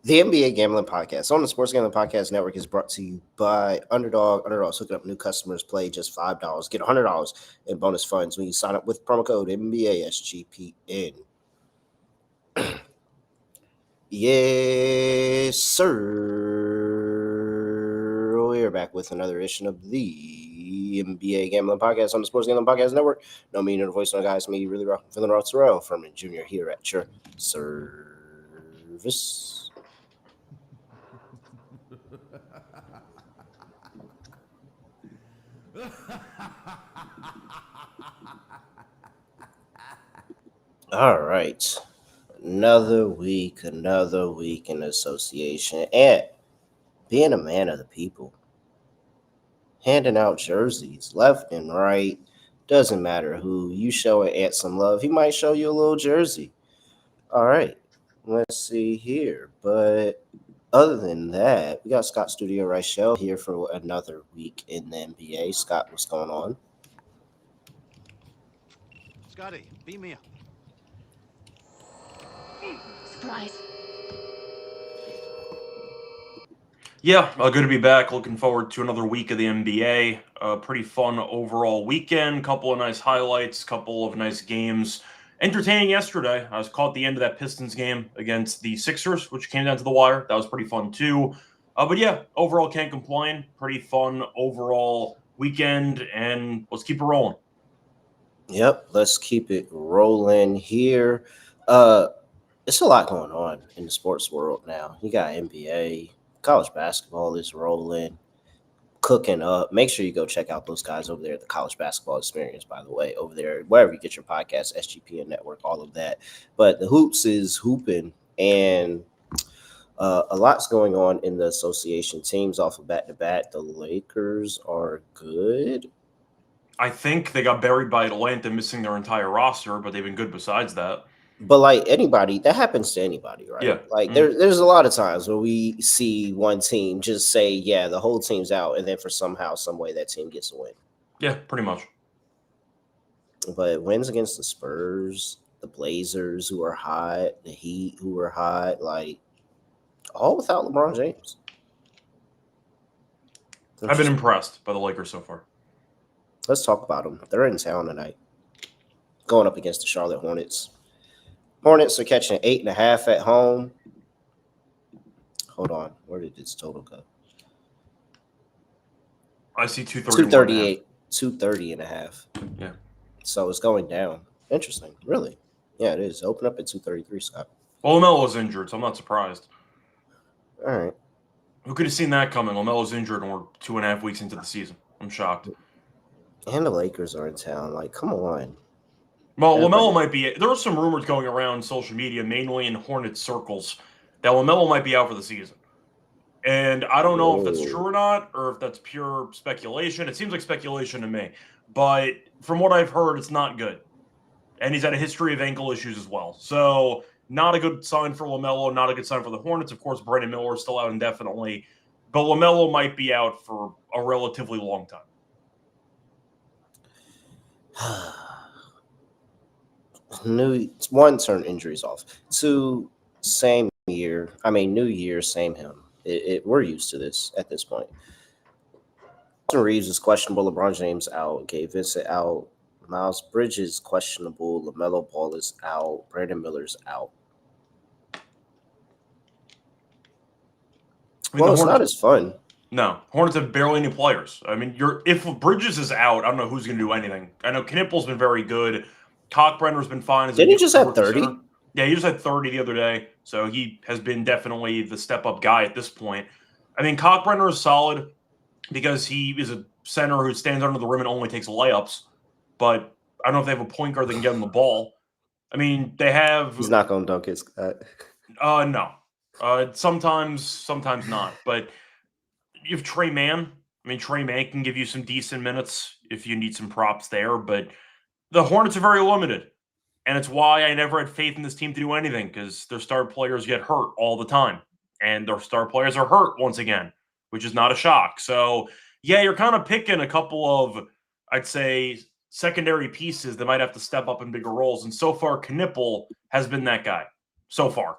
The NBA Gambling Podcast on the Sports Gambling Podcast Network is brought to you by Underdog. Underdog's hooking up new customers. Play just $5. Get $100 in bonus funds when you sign up with promo code NBA SGPN. Yes, sir. We're back with another edition of the NBA Gambling Podcast on the Sports Gambling Podcast Network. No me, no the voice, no guys. Me, really rough. Feeling rough. Terrell Furman Jr. here at your service. All right. Another week in association. And being a man of the people. Handing out jerseys left and right. Doesn't matter who. You show Ant some love, he might show you a little jersey. All right. Let's see here. But other than that, we got Scott Reichel here for another week in the NBA. Scott, what's going on? Scotty, beat me up. Surprise. Yeah, good to be back. Looking forward to another week of the NBA. Pretty fun overall weekend. Couple of nice highlights, couple of nice games. Entertaining yesterday. I was caught at the end of that Pistons game against the Sixers, which came down to the wire. That was pretty fun too. But yeah, overall can't complain. Pretty fun overall weekend, and let's keep it rolling. Yep, let's keep it rolling here. It's a lot going on in the sports world now. You got NBA, college basketball is rolling, cooking up. Make sure you go check out those guys over there at the College Basketball Experience, by the way, over there, wherever you get your podcast, SGPN Network, all of that. But the hoops is hooping, and a lot's going on in the association. Teams off of back-to-back. The Lakers are good. I think they got buried by Atlanta, missing their entire roster, but they've been good besides that. But like anybody, that happens to anybody, right? Yeah. Like there's a lot of times where we see one team just say, yeah, the whole team's out, and then for somehow, some way that team gets a win. Yeah, pretty much. But wins against the Spurs, the Blazers, who are hot, the Heat, who are hot, like all without LeBron James. I've been impressed by the Lakers so far. Let's talk about them. They're in town tonight, going up against the Charlotte Hornets. Hornets are catching 8.5 at home. Hold on. Where did this total go? I see 238. 230.5. Yeah. So it's going down. Interesting. Really? Yeah, it is. Open up at 233, Scott. Well, LaMelo's injured, so I'm not surprised. All right. Who could have seen that coming? LaMelo's injured and we're 2.5 weeks into the season. I'm shocked. And the Lakers are in town. Like, come on. Well, LaMelo might be. There were some rumors going around social media, mainly in Hornets circles, that LaMelo might be out for the season. And I don't know if that's true or not, or if that's pure speculation. It seems like speculation to me. But from what I've heard, it's not good. And he's had a history of ankle issues as well. So not a good sign for LaMelo, not a good sign for the Hornets. Of course, Brandon Miller is still out indefinitely. But LaMelo might be out for a relatively long time. One, turn injuries off. Two, same year. I mean, new year, same him. We're used to this at this point. Austin Reeves is questionable. LeBron James out. Gabe Vincent out. Miles Bridges questionable. LaMelo Ball is out. Brandon Miller's out. Well, it's not as fun. No, Hornets have barely any players. I mean, if Bridges is out, I don't know who's going to do anything. I know Knipple's been very good. Cockbrenner's been fine. Didn't he just have 30? Yeah, he just had 30 the other day. So he has been definitely the step-up guy at this point. I mean, Cockbrenner is solid because he is a center who stands under the rim and only takes layups. But I don't know if they have a point guard that can get him the ball. I mean, they have... He's not going to dunk it, Scott. No. Sometimes not. But you have Trey Mann. I mean, Trey Mann can give you some decent minutes if you need some props there. But the Hornets are very limited. And it's why I never had faith in this team to do anything, because their star players get hurt all the time. And their star players are hurt once again, which is not a shock. So, yeah, you're kind of picking a couple of, I'd say, secondary pieces that might have to step up in bigger roles. And so far, Knipple has been that guy. So far.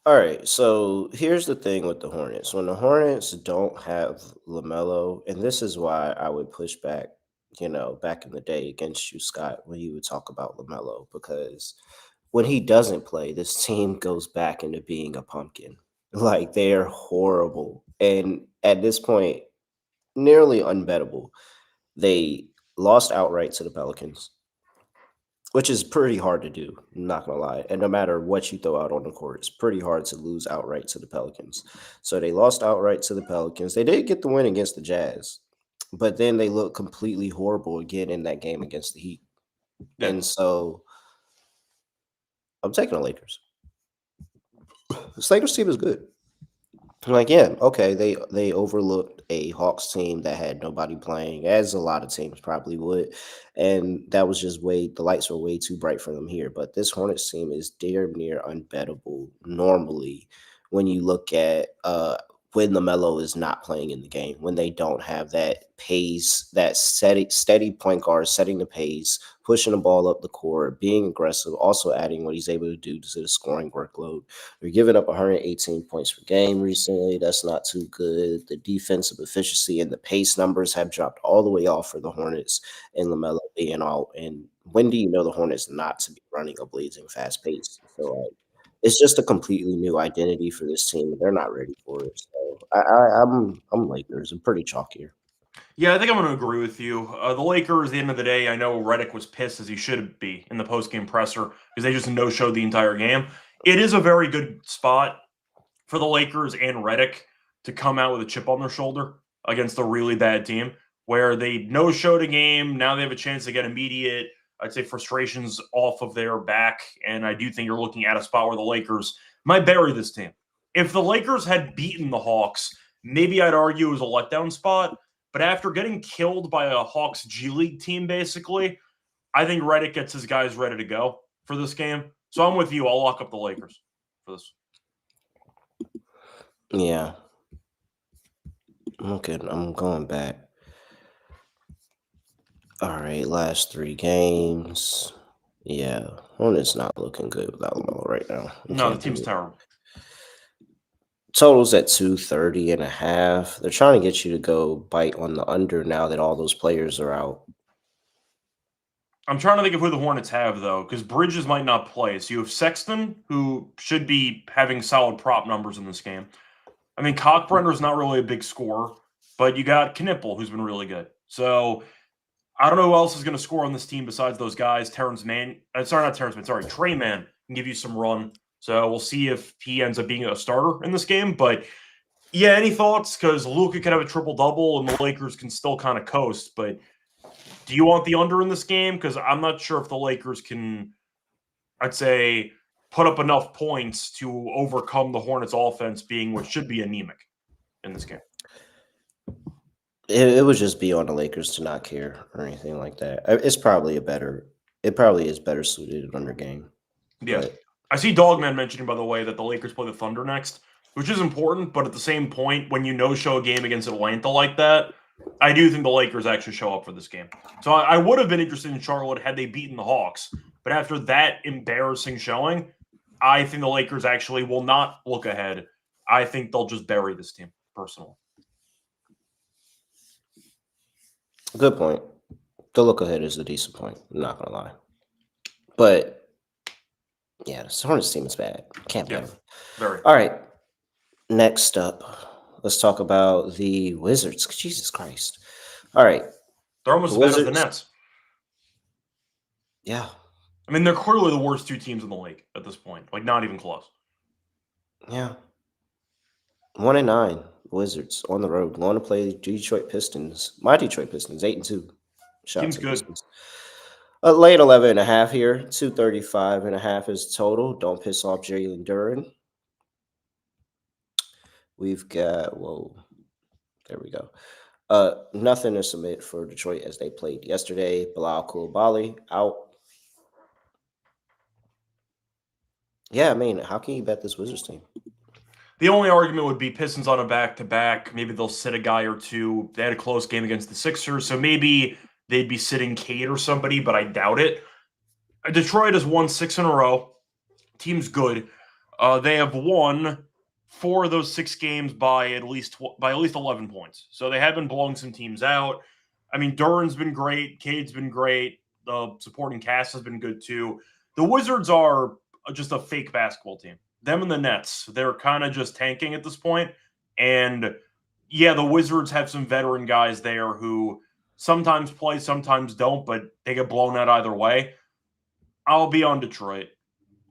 All right, so here's the thing with the Hornets. When the Hornets don't have LaMelo, and this is why I would push back, back in the day against you, Scott, when you would talk about LaMelo, because when he doesn't play, this team goes back into being a pumpkin. Like they're horrible. And at this point, nearly unbettable. They lost outright to the Pelicans, which is pretty hard to do, not gonna lie. And no matter what you throw out on the court, it's pretty hard to lose outright to the Pelicans. So they lost outright to the Pelicans. They did get the win against the Jazz, but then they looked completely horrible again in that game against the Heat. Yeah. And so I'm taking the Lakers. This Lakers team is good. Like, yeah, okay, they overlooked a Hawks team that had nobody playing, as a lot of teams probably would, and that was just way the lights were way too bright for them here. But this Hornets team is damn near unbettable normally when you look at when LaMelo is not playing in the game, when they don't have that pace, that steady point guard setting the pace, pushing the ball up the court, being aggressive, also adding what he's able to do to the scoring workload. They're giving up 118 points per game recently. That's not too good. The defensive efficiency and the pace numbers have dropped all the way off for the Hornets and LaMelo being out. And when do you know the Hornets not to be running a blazing fast pace? So it's just a completely new identity for this team. They're not ready for it. So I'm Lakers. I'm pretty chalky. Yeah, I think I'm going to agree with you. The Lakers, at the end of the day, I know Redick was pissed as he should be in the postgame presser because they just no-showed the entire game. It is a very good spot for the Lakers and Redick to come out with a chip on their shoulder against a really bad team where they no-showed a game. Now they have a chance to get immediate, I'd say, frustrations off of their back. And I do think you're looking at a spot where the Lakers might bury this team. If the Lakers had beaten the Hawks, maybe I'd argue it was a letdown spot. But after getting killed by a Hawks G League team, basically, I think Redick gets his guys ready to go for this game. So I'm with you. I'll lock up the Lakers for this. Yeah. Okay, I'm going back. All right, last 3 games. Yeah, Hornets not looking good without LaMelo right now. No, the team's terrible. Totals at 230.5. They're trying to get you to go bite on the under now that all those players are out. I'm trying to think of who the Hornets have, though, because Bridges might not play. So you have Sexton, who should be having solid prop numbers in this game. I mean, Cockbrenner's not really a big scorer, but you got Knipple, who's been really good. So I don't know who else is going to score on this team besides those guys. Trey Mann can give you some run. So we'll see if he ends up being a starter in this game. But yeah, any thoughts? Because Luka could have a triple-double and the Lakers can still kind of coast. But do you want the under in this game? Because I'm not sure if the Lakers can, I'd say, put up enough points to overcome the Hornets offense being what should be anemic in this game. It would just be on the Lakers to not care or anything like that. It probably is better suited under game. Yeah. But I see Dogman mentioning, by the way, that the Lakers play the Thunder next, which is important. But at the same point, when you no-show a game against Atlanta like that, I do think the Lakers actually show up for this game. So I would have been interested in Charlotte had they beaten the Hawks. But after that embarrassing showing, I think the Lakers actually will not look ahead. I think they'll just bury this team, personally. good point. The look ahead is a decent point. I'm not going to lie. But yeah, the Hornets team is bad. Can't play. Yeah, very. All right. Next up, let's talk about the Wizards. Jesus Christ. All right. They're almost as bad as the Nets. Yeah. I mean, they're clearly the worst two teams in the league at this point. Like, not even close. Yeah. 1-9 Wizards on the road. Going to play Detroit Pistons. My Detroit Pistons, 8-2. Team's good. Pistons. Late 11.5 here. 235.5 is total. Don't piss off Jalen Duren. We've got, there we go. Nothing to submit for Detroit as they played yesterday. Bilal Coulibaly out. Yeah, I mean, how can you bet this Wizards team? The only argument would be Pistons on a back-to-back. Maybe they'll sit a guy or two. They had a close game against the Sixers, so maybe they'd be sitting Cade or somebody, but I doubt it. Detroit has won 6 in a row. Team's good. They have won 4 of those 6 games by at least 11 points. So they have been blowing some teams out. I mean, Duran's been great. Cade's been great. The supporting cast has been good too. The Wizards are just a fake basketball team. Them and the Nets, they're kind of just tanking at this point. And yeah, the Wizards have some veteran guys there who sometimes play, sometimes don't, but they get blown out either way. I'll be on Detroit.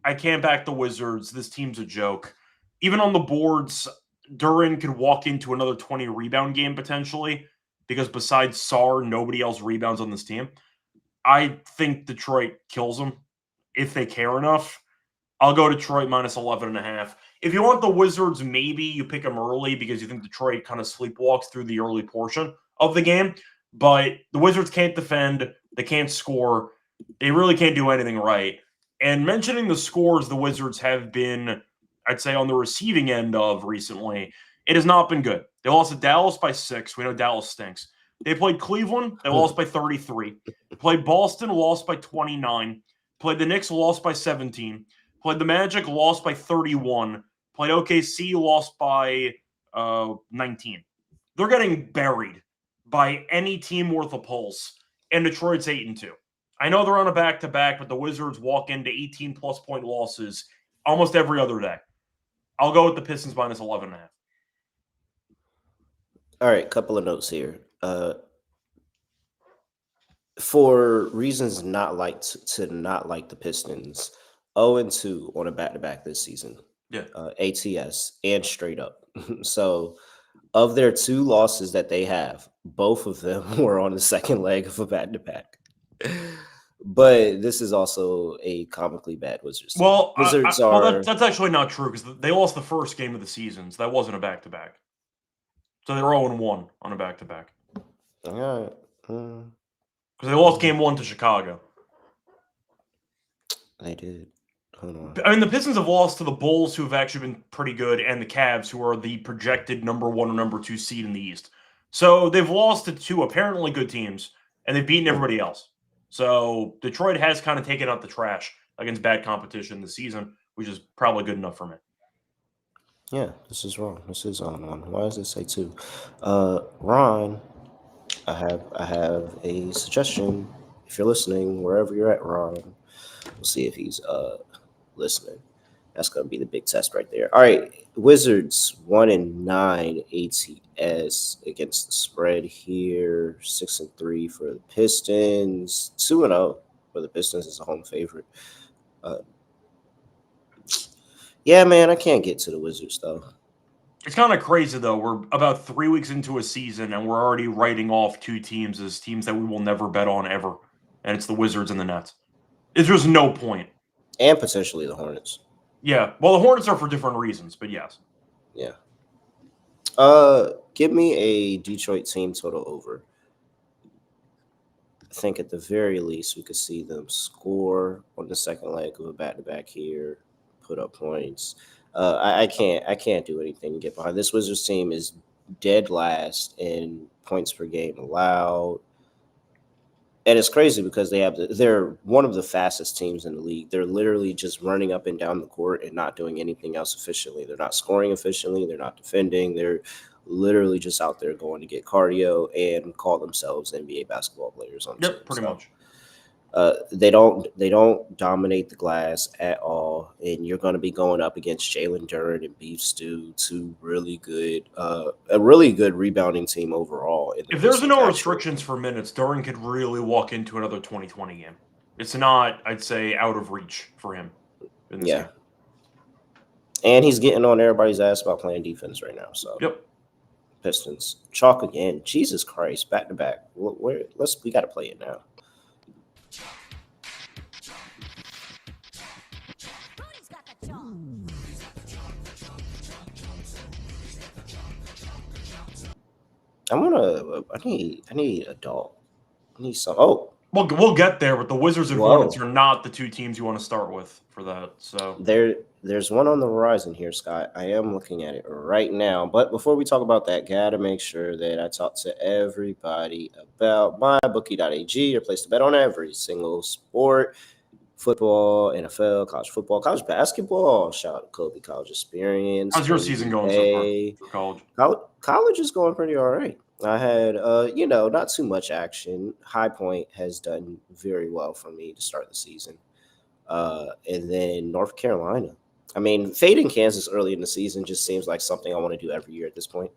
I can't back the Wizards. This team's a joke. Even on the boards, Duran could walk into another 20 rebound game potentially because besides Sarr, nobody else rebounds on this team. I think Detroit kills them if they care enough. I'll go Detroit minus 11.5. If you want the Wizards, maybe you pick them early because you think Detroit kind of sleepwalks through the early portion of the game. But the Wizards can't defend. They can't score. They really can't do anything right. And mentioning the scores the Wizards have been, I'd say, on the receiving end of recently, it has not been good. They lost to Dallas by 6. We know Dallas stinks. They played Cleveland. They lost by 33. Played Boston, lost by 29. Played the Knicks, lost by 17. Played the Magic, lost by 31. Played OKC, lost by 19. They're getting buried by any team worth a pulse. And Detroit's 8-2. I know they're on a back-to-back, but the Wizards walk into 18-plus point losses almost every other day. I'll go with the Pistons minus 11.5. All right, couple of notes here. For reasons not like to not like the Pistons, 0-2 on a back-to-back this season. Yeah. ATS and straight up. So of their 2 losses that they have, both of them were on the second leg of a back-to-back. But this is also a comically bad Wizards team. Well, Wizards that's actually not true because they lost the first game of the season, so that wasn't a back-to-back. So they were 0-1 on a back-to-back. All right. Because they lost game 1 to Chicago. They did. Hold on. I mean, the Pistons have lost to the Bulls, who have actually been pretty good, and the Cavs, who are the projected number 1 or number 2 seed in the East. So they've lost to 2 apparently good teams, and they've beaten everybody else. So Detroit has kind of taken out the trash against bad competition this season, which is probably good enough for me. Yeah, this is wrong. This is on. Why does it say 2? Ron, I have a suggestion. If you're listening, wherever you're at, Ron, we'll see if he's listening. That's gonna be the big test right there. All right, Wizards 1-9 ATS against the spread here. 6-3 for the Pistons. 2-0 for the Pistons as a home favorite. Yeah, man, I can't get to the Wizards though. It's kind of crazy though. We're about 3 weeks into a season, and we're already writing off 2 teams as teams that we will never bet on ever, and it's the Wizards and the Nets. There's just no point. And potentially the Hornets. Yeah, well, the Hornets are for different reasons, but yes. Yeah. Give me a Detroit team total over. I think at the very least we could see them score on the second leg of a back-to-back here, put up points. I can't do anything to get behind. This Wizards team is dead last in points per game allowed. And it's crazy because they're one of the fastest teams in the league. They're literally just running up and down the court and not doing anything else efficiently. They're not scoring efficiently. They're not defending. They're literally just out there going to get cardio and call themselves NBA basketball players on the team. Pretty much. They don't dominate the glass at all, and you're going to be going up against Jalen Duran and Beef Stew, 2 really good, a really good rebounding team overall. If there's no restrictions for minutes, Duran could really walk into another 2020 game. It's not, I'd say, out of reach for him. Yeah, and he's getting on everybody's ass about playing defense right now. So Pistons chalk again. Jesus Christ, back to back. We got to play it now. I need a dog. I need some. Oh, we'll get there, but the Wizards and Hornets are not the 2 teams you want to start with for that. So there's one on the horizon here, Scott. I am looking at it right now. But before we talk about that, gotta make sure that I talk to everybody about mybookie.ag, your place to bet on every single sport. football, NFL, college football, college basketball. Shout out to Kobe College Experience. How's your season going so far NBA. for college? College is going pretty all right. I had, not too much action. High Point has done very well for me to start the season. And then North Carolina. I mean, fading Kansas early in the season just seems like something I want to do every year at this point.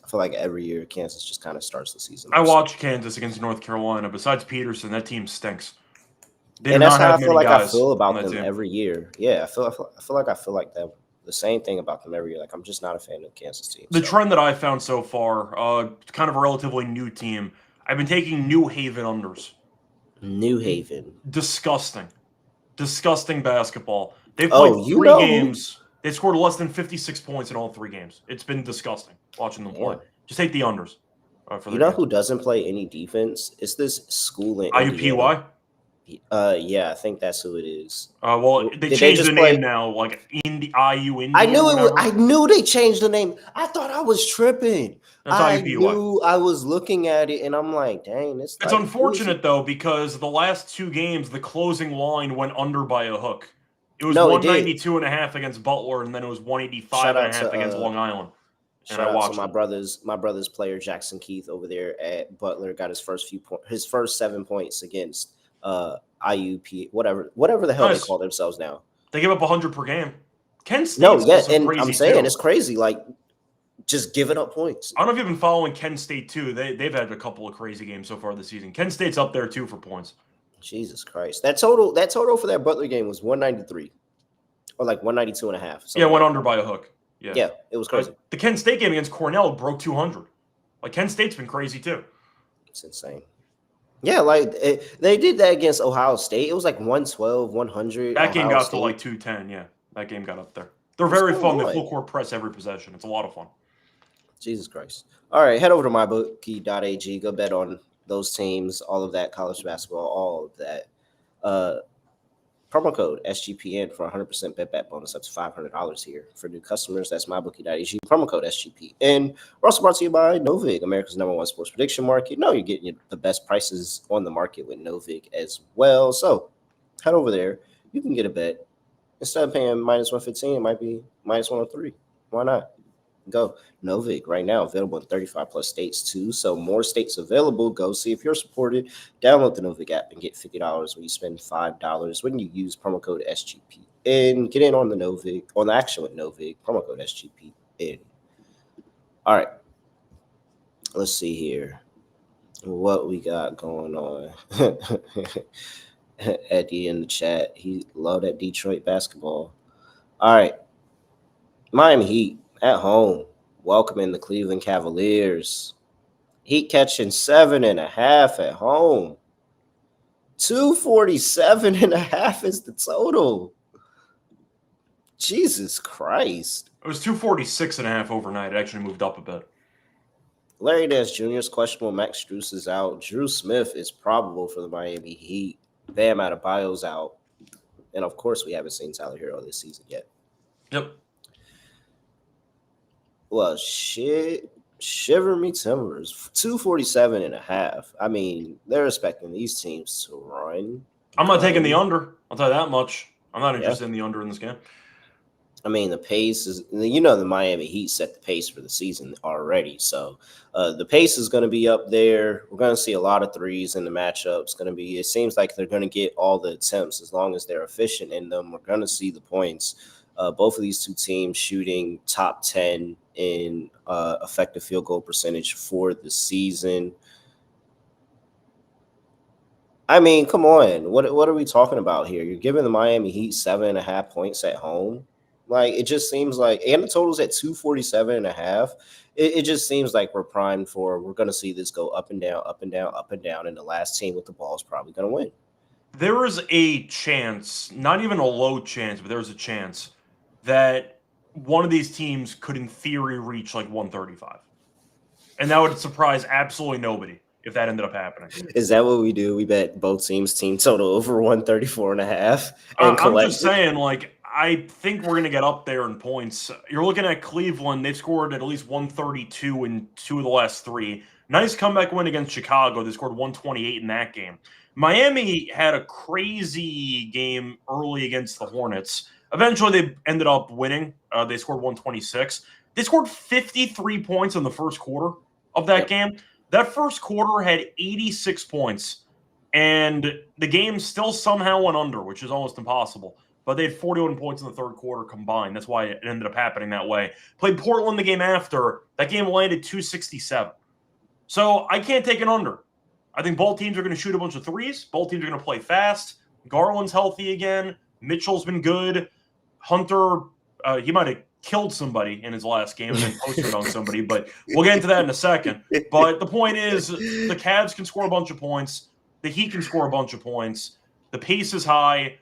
I feel like every year Kansas just kind of starts the season. I watched Kansas against North Carolina. Besides Peterson, that team stinks. They And do that's not how I have feel many like I guys feel on about that them team. every year. Yeah, I feel like that the same thing about them every year. Like I'm just not a fan of the Kansas team. The trend that I found so far, kind of a relatively new team. I've been taking New Haven unders. New Haven. Disgusting basketball. They've Oh, played you 3 know who- games. They scored less than 56 points in all 3 games. It's been disgusting watching them play. Yeah. Just take the unders for You their know games. who doesn't play any defense? It's this school in Indiana. IUPY? Yeah, I think that's who it is. Well, they Did they changed just the play- name now, like IU Indy. I knew or it. I whatever. knew they changed the name. I thought I was tripping. That's I IUPUI. knew I was looking at it, and I'm like, dang, It's like, who is unfortunate it? though, because the last 2 games, the closing line went under by a hook. It was No, it did. 192.5 against Butler, and then it was 185.5 against Long Island. And Shout I out watched to my brother's player Jackson Keith over there at Butler. Got his first 7 points against IUP, whatever the hell Nice. they call themselves now. They give up 100 per game. Kent State. No, yeah, and crazy I'm saying too. it's crazy. Like, just giving up points. I don't know if you've been following Kent State too. They've had a couple of crazy games so far this season. Kent State's up there too for points. Jesus Christ. That total for that Butler game was 193 or like 192.5. Yeah, went under by a hook. Yeah, it was crazy. The Kent State game against Cornell broke 200. Like, Kent State's been crazy too. It's insane. Yeah, like they did that against Ohio State. It was like 112, 100. That game Ohio got State. to like 210. Yeah, that game got up there. They're very What's fun. going They on? full court press every possession. It's a lot of fun. Jesus Christ. All right, head over to mybookie.ag. Go bet on those teams, all of that, college basketball, all of that. Promo code SGPN for 100% bet back bonus up to $500 here. For new customers, that's mybookie.ag. Promo code SGPN. We're also brought to you by Novig, America's #1 sports prediction market. No, you're getting the best prices on the market with Novig as well. So head over there. You can get a bet. Instead of paying minus 115, it might be minus 103. Why not? Go. Novig right now available in 35 plus states too. So more states available. Go see if you're supported. Download the Novig app and get $50 when you spend $5 when you use promo code SGPN. Get in on the Novig, on the action with Novig. Promo code SGPN. All right. Let's see here what we got going on. Eddie in the chat. He loved that Detroit basketball. All right. Miami Heat at home, welcoming the Cleveland Cavaliers. Heat catching 7.5 at home. 247.5 is the total. Jesus Christ. It was 246.5 overnight. It actually moved up a bit. Larry Nance Jr. is questionable. Max Strus is out. Drew Smith is probable for the Miami Heat. Bam Adebayo's out. And of course, we haven't seen Tyler Hero this season yet. Yep. Well, shit, shiver me timbers. 247.5. I mean, they're expecting these teams to run. I'm not taking the under. I'll tell you that much. I'm not interested in the under in this game. I mean, the pace is, the Miami Heat set the pace for the season already. So the pace is going to be up there. We're going to see a lot of threes in the matchup. It seems like they're going to get all the attempts as long as they're efficient in them. We're going to see the points. Both of these two teams shooting top 10 in effective field goal percentage for the season. I mean, come on. What are we talking about here? You're giving the Miami Heat 7.5 points at home. Like, it just seems like, and the total's at 247.5. It just seems like we're primed we're going to see this go up and down, up and down, up and down, and the last team with the ball is probably going to win. There is a chance, not even a low chance, but there's a chance that one of these teams could, in theory, reach like 135. And that would surprise absolutely nobody if that ended up happening. Is that what we do? We bet both teams team total over 134.5. I'm just saying, like, I think we're going to get up there in points. You're looking at Cleveland. They've scored at least 132 in 2 of the last 3. Nice comeback win against Chicago. They scored 128 in that game. Miami had a crazy game early against the Hornets. Eventually, they ended up winning. They scored 126. They scored 53 points in the first quarter of that game. That first quarter had 86 points, and the game still somehow went under, which is almost impossible. But they had 41 points in the third quarter combined. That's why it ended up happening that way. Played Portland the game after. That game landed 267. So I can't take an under. I think both teams are going to shoot a bunch of threes. Both teams are going to play fast. Garland's healthy again. Mitchell's been good. Hunter, he might have killed somebody in his last game and then posted on somebody, but we'll get into that in a second. But the point is, the Cavs can score a bunch of points. The Heat can score a bunch of points. The pace is high.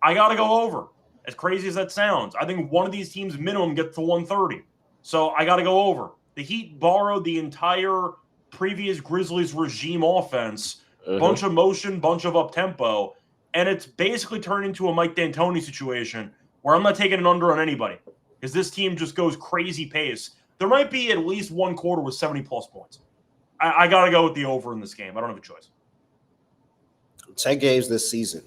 I got to go over. As crazy as that sounds, I think one of these teams minimum gets to 130. So I got to go over. The Heat borrowed the entire previous Grizzlies regime offense, bunch of motion, bunch of up-tempo, and it's basically turned into a Mike D'Antoni situation where I'm not taking an under on anybody because this team just goes crazy pace. There might be at least one quarter with 70-plus points. I got to go with the over in this game. I don't have a choice. 10 games this season.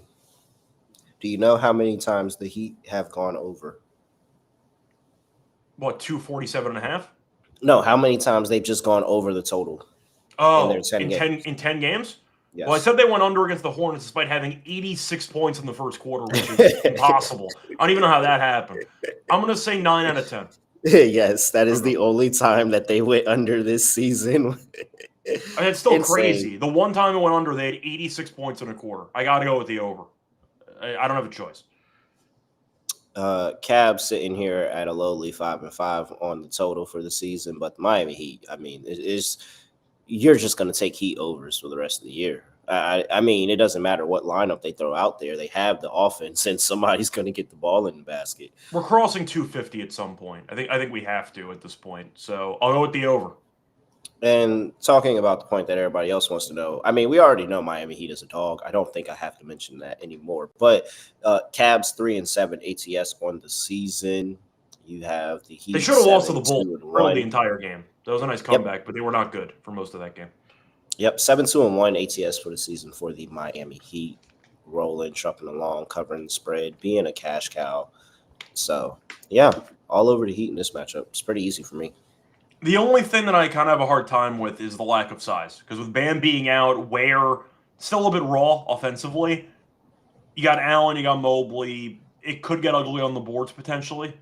Do you know how many times the Heat have gone over? What, 247.5? No, how many times they've just gone over the total? Oh, in 10 games? Yes. Well, I said they went under against the Hornets despite having 86 points in the first quarter, which is impossible. I don't even know how that happened. I'm going to say 9 out of 10. Yes, that is the only time that they went under this season. And it's still crazy. The one time it went under, they had 86 points in a quarter. I got to go with the over. I don't have a choice. Cavs sitting here at a lowly 5-5 on the total for the season, but the Miami Heat, I mean, you're just going to take Heat overs for the rest of the year. I mean, it doesn't matter what lineup they throw out there. They have the offense, and somebody's going to get the ball in the basket. We're crossing 250 at some point. I think we have to at this point. So I'll go with the over. And talking about the point that everybody else wants to know, I mean, we already know Miami Heat is a dog. I don't think I have to mention that anymore. But Cavs 3-7 ATS on the season. You have the Heat. They should have lost to the Bulls for the entire game. That was a nice comeback, but they were not good for most of that game. Yep, 7-2-1 ATS for the season for the Miami Heat. Rolling, trucking along, covering the spread, being a cash cow. So, yeah, all over the Heat in this matchup. It's pretty easy for me. The only thing that I kind of have a hard time with is the lack of size. Because with Bam being out, Ware still a little bit raw offensively. You got Allen, you got Mobley. It could get ugly on the boards potentially.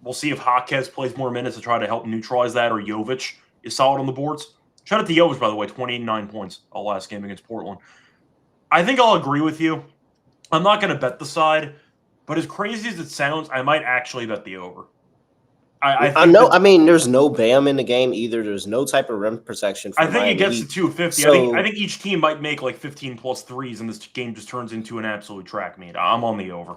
We'll see if Jaquez plays more minutes to try to help neutralize that, or Jovic is solid on the boards. Shout out to Jovic, by the way, 29 points last game against Portland. I think I'll agree with you. I'm not going to bet the side, but as crazy as it sounds, I might actually bet the over. I know. I mean, there's no Bam in the game either. There's no type of rim protection. I think it gets to 250. So, I think each team might make like 15+ threes, and this game just turns into an absolute track meet. I'm on the over.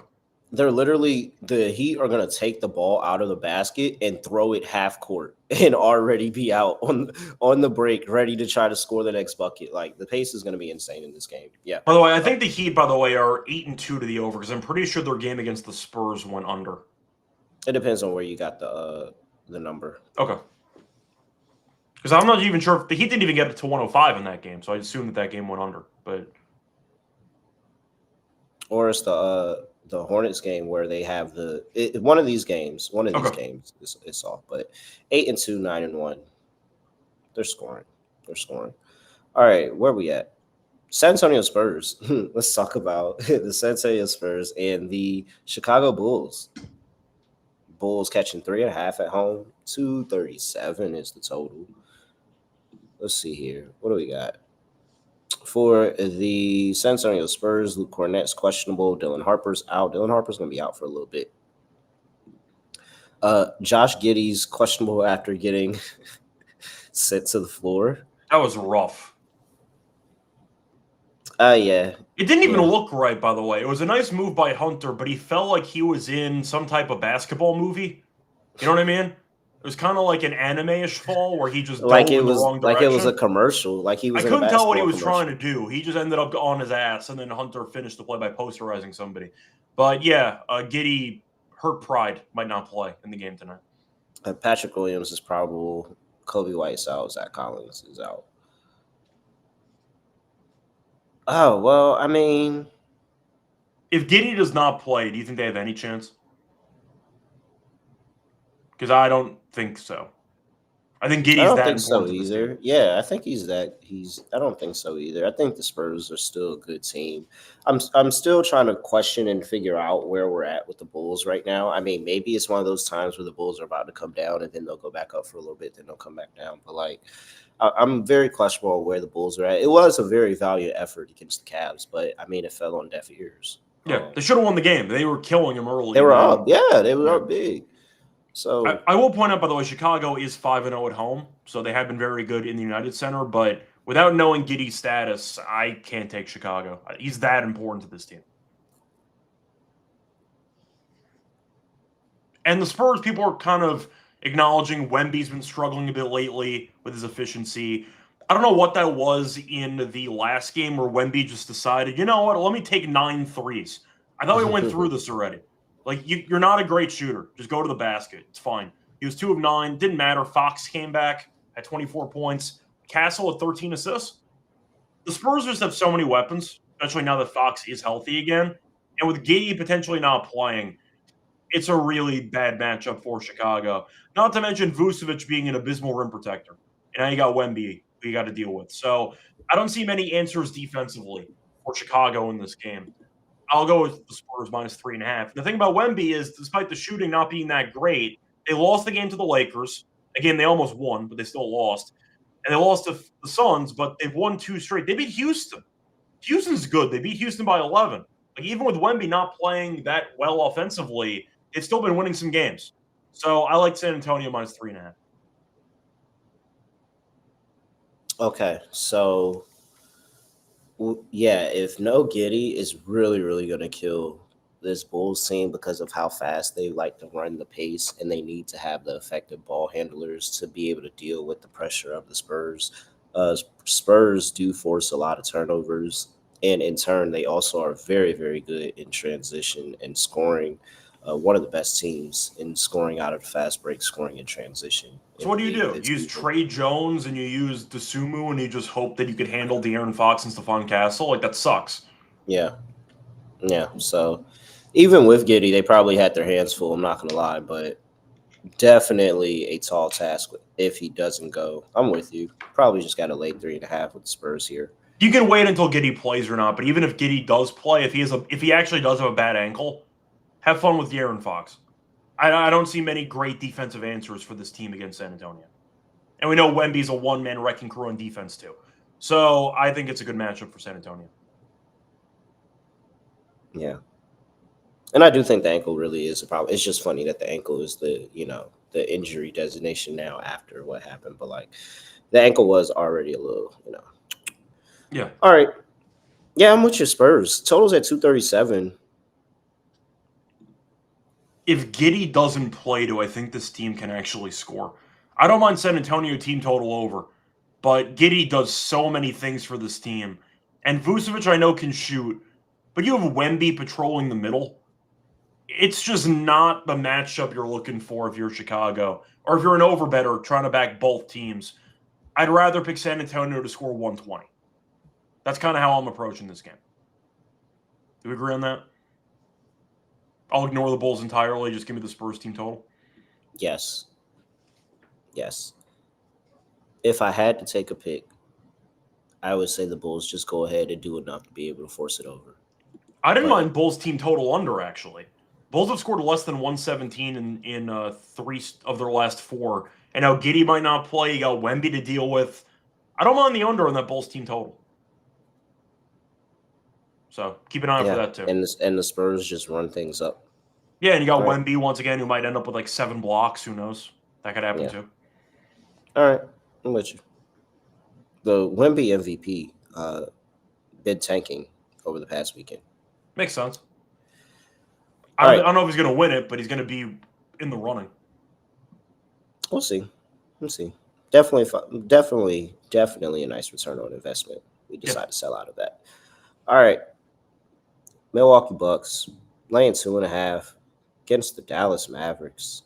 They're literally, the Heat are going to take the ball out of the basket and throw it half court and already be out on the break, ready to try to score the next bucket. Like, the pace is going to be insane in this game. Yeah. By the way, I think the Heat, by the way, are 8-2 to the over because I'm pretty sure their game against the Spurs went under. It depends on where you got the number. Okay. Because I'm not even sure if the Heat didn't even get it to 105 in that game, so I assume that game went under. But or it's the Hornets game where they have one of these games. One of these games is off, but 8-2, 9-1. They're scoring. All right, where are we at? San Antonio Spurs. Let's talk about the San Antonio Spurs and the Chicago Bulls. Bulls catching 3.5 at home. 237 is the total. Let's see here. What do we got? For the San Antonio Spurs, Luke Cornett's questionable. Dylan Harper's out. Dylan Harper's going to be out for a little bit. Josh Giddey's questionable after getting sent to the floor. That was rough. Yeah. It didn't even look right, by the way. It was a nice move by Hunter, but he felt like he was in some type of basketball movie. You know what I mean? It was kind of like an anime-ish fall where he just dove in the wrong direction. Like it was a commercial. Like he was. I couldn't tell what he was trying to do. He just ended up on his ass, and then Hunter finished the play by posterizing somebody. But yeah, Giddey hurt pride might not play in the game tonight. Patrick Williams is probable. Kobe White's out. Zach Collins is out. Oh, well, I mean, if Giddey does not play, do you think they have any chance? Because I don't think so. I think Giddey's that important so to this either. team. Yeah, I think I don't think so either. I think the Spurs are still a good team. I'm still trying to question and figure out where we're at with the Bulls right now. I mean, maybe it's one of those times where the Bulls are about to come down and then they'll go back up for a little bit, then they'll come back down. But like, I'm very questionable where the Bulls are at. It was a very valiant effort against the Cavs, but I mean, it fell on deaf ears. Yeah, they should have won the game. They were killing them early. They were up. Yeah, they were up big. So I will point out, by the way, Chicago is 5-0 at home, so they have been very good in the United Center. But without knowing Giddey's status, I can't take Chicago. He's that important to this team. And the Spurs, people are kind of acknowledging Wemby's been struggling a bit lately with his efficiency. I don't know what that was in the last game where Wemby just decided, you know what, let me take 9 threes. I thought we went through this already. Like, you're not a great shooter. Just go to the basket. It's fine. He was 2 of 9. Didn't matter. Fox came back at 24 points. Castle at 13 assists. The Spurs just have so many weapons, especially now that Fox is healthy again. And with Giddey potentially not playing, it's a really bad matchup for Chicago. Not to mention Vucevic being an abysmal rim protector. And now you got Wemby who you got to deal with. So I don't see many answers defensively for Chicago in this game. I'll go with the Spurs minus 3.5. The thing about Wemby is, despite the shooting not being that great, they lost the game to the Lakers. Again, they almost won, but they still lost. And they lost to the Suns, but they've won 2 straight. They beat Houston. Houston's good. They beat Houston by 11. Like, even with Wemby not playing that well offensively, they've still been winning some games. So I like San Antonio minus 3.5. Okay, so yeah, if no Giddey is really, really going to kill this Bulls team because of how fast they like to run the pace, and they need to have the effective ball handlers to be able to deal with the pressure of the Spurs. Spurs do force a lot of turnovers, and in turn, they also are very, very good in transition and scoring. One of the best teams in scoring out of the fast break, scoring in transition. So what do? You use Trey Jones and you use DeSumo and you just hope that you could handle De'Aaron Fox and Stephon Castle? Like, that sucks. Yeah. So even with Giddey, they probably had their hands full. I'm not going to lie, but definitely a tall task if he doesn't go. I'm with you. Probably just got to lay 3.5 with the Spurs here. You can wait until Giddey plays or not, but even if Giddey does play, if he actually does have a bad ankle, have fun with De'Aaron Fox. I don't see many great defensive answers for this team against San Antonio. And we know Wemby's a one-man wrecking crew on defense too. So I think it's a good matchup for San Antonio. Yeah. And I do think the ankle really is a problem. It's just funny that the ankle is the injury designation now after what happened. But like, the ankle was already a little, Yeah. All right. Yeah, I'm with your Spurs. Total's at 237. If Giddey doesn't play, do I think this team can actually score? I don't mind San Antonio team total over, but Giddey does so many things for this team. And Vucevic, I know, can shoot, but you have Wemby patrolling the middle. It's just not the matchup you're looking for if you're Chicago. Or if you're an overbetter trying to back both teams. I'd rather pick San Antonio to score 120. That's kind of how I'm approaching this game. Do we agree on that? I'll ignore the Bulls entirely. Just give me the Spurs team total. Yes. If I had to take a pick, I would say the Bulls just go ahead and do enough to be able to force it over. I didn't mind Bulls team total under, actually. Bulls have scored less than 117 in 3 of their last 4. And now Giddey might not play. You got Wemby to deal with. I don't mind the under on that Bulls team total. So keep an eye out for that too. And the Spurs just run things up. Yeah, and you got Wemby once again, who might end up with like 7 blocks. Who knows? That could happen too. All right, I'm with you. The Wemby MVP been tanking over the past weekend. Makes sense. I don't know if he's going to win it, but he's going to be in the running. We'll see. Definitely a nice return on investment. We decided to sell out of that. All right. Milwaukee Bucks laying 2.5. against the Dallas Mavericks.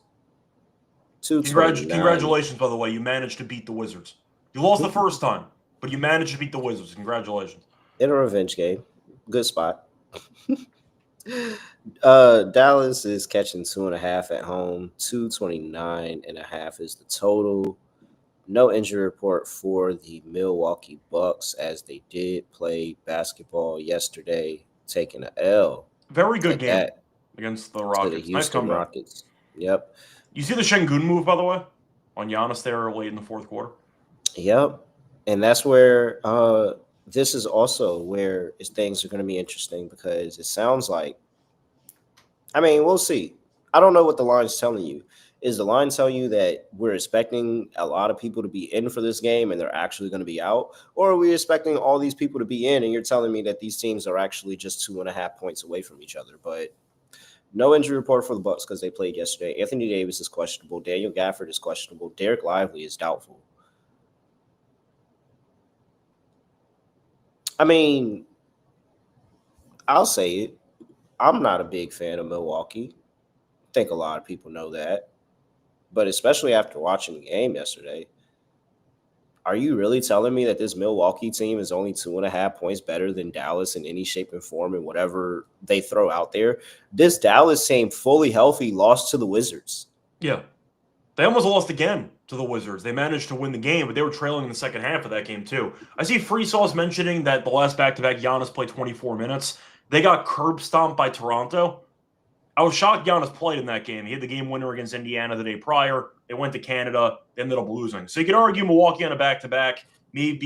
229. Congratulations, by the way. You managed to beat the Wizards. You lost the first time, but you managed to beat the Wizards. Congratulations. In a revenge game. Good spot. Dallas is catching 2.5 at home. 229.5 is the total. No injury report for the Milwaukee Bucks as they did play basketball yesterday, taking an L. Very good At game that against the to Rockets. the Nice Houston comeback. Rockets. Yep. You see the Şengün move, by the way, on Giannis there late in the fourth quarter? Yep. And that's where this is also where things are going to be interesting because it sounds like, I mean, we'll see. I don't know what the line's telling you. Is the line telling you that we're expecting a lot of people to be in for this game and they're actually going to be out? Or are we expecting all these people to be in and you're telling me that these teams are actually just 2.5 points away from each other? But no injury report for the Bucks because they played yesterday. Anthony Davis is questionable. Daniel Gafford is questionable. Derek Lively is doubtful. I mean, I'll say it. I'm not a big fan of Milwaukee. I think a lot of people know that. But especially after watching the game yesterday, are you really telling me that this Milwaukee team is only 2.5 points better than Dallas in any shape and form and whatever they throw out there? This Dallas team, fully healthy, lost to the Wizards. Yeah. They almost lost again to the Wizards. They managed to win the game, but they were trailing in the second half of that game too. I see Free Sauce mentioning that the last back-to-back Giannis played 24 minutes. They got curb stomped by Toronto. I was shocked Giannis played in that game. He had the game winner against Indiana the day prior. They went to Canada. They ended up losing. So you can argue Milwaukee on a back-to-back might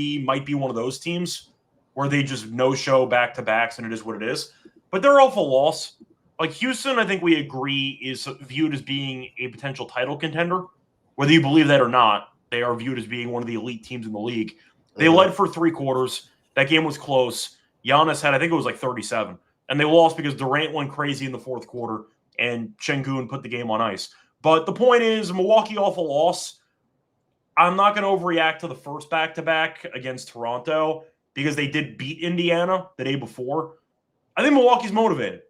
be one of those teams where they just no-show back-to-backs and it is what it is. But they're off a loss. Like Houston, I think we agree, is viewed as being a potential title contender. Whether you believe that or not, they are viewed as being one of the elite teams in the league. They led for 3 quarters. That game was close. Giannis had, I think it was like 37. And they lost because Durant went crazy in the fourth quarter and Şengün put the game on ice. But the point is, Milwaukee off a loss. I'm not going to overreact to the first back-to-back against Toronto because they did beat Indiana the day before. I think Milwaukee's motivated.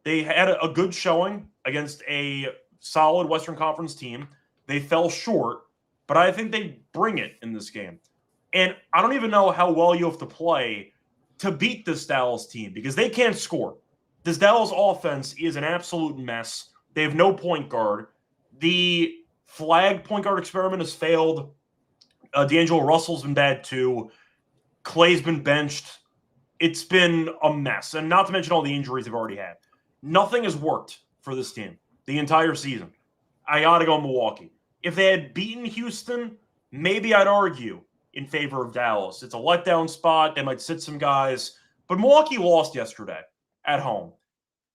They had a good showing against a solid Western Conference team. They fell short, but I think they bring it in this game. And I don't even know how well you have to play to beat this Dallas team because they can't score. This Dallas offense is an absolute mess. They have no point guard. The flag point guard experiment has failed. D'Angelo Russell's been bad too. Clay's been benched. It's been a mess. And not to mention all the injuries they've already had. Nothing has worked for this team the entire season. I got to go Milwaukee. If they had beaten Houston, maybe I'd argue in favor of Dallas. It's a letdown spot. They might sit some guys. But Milwaukee lost yesterday at home.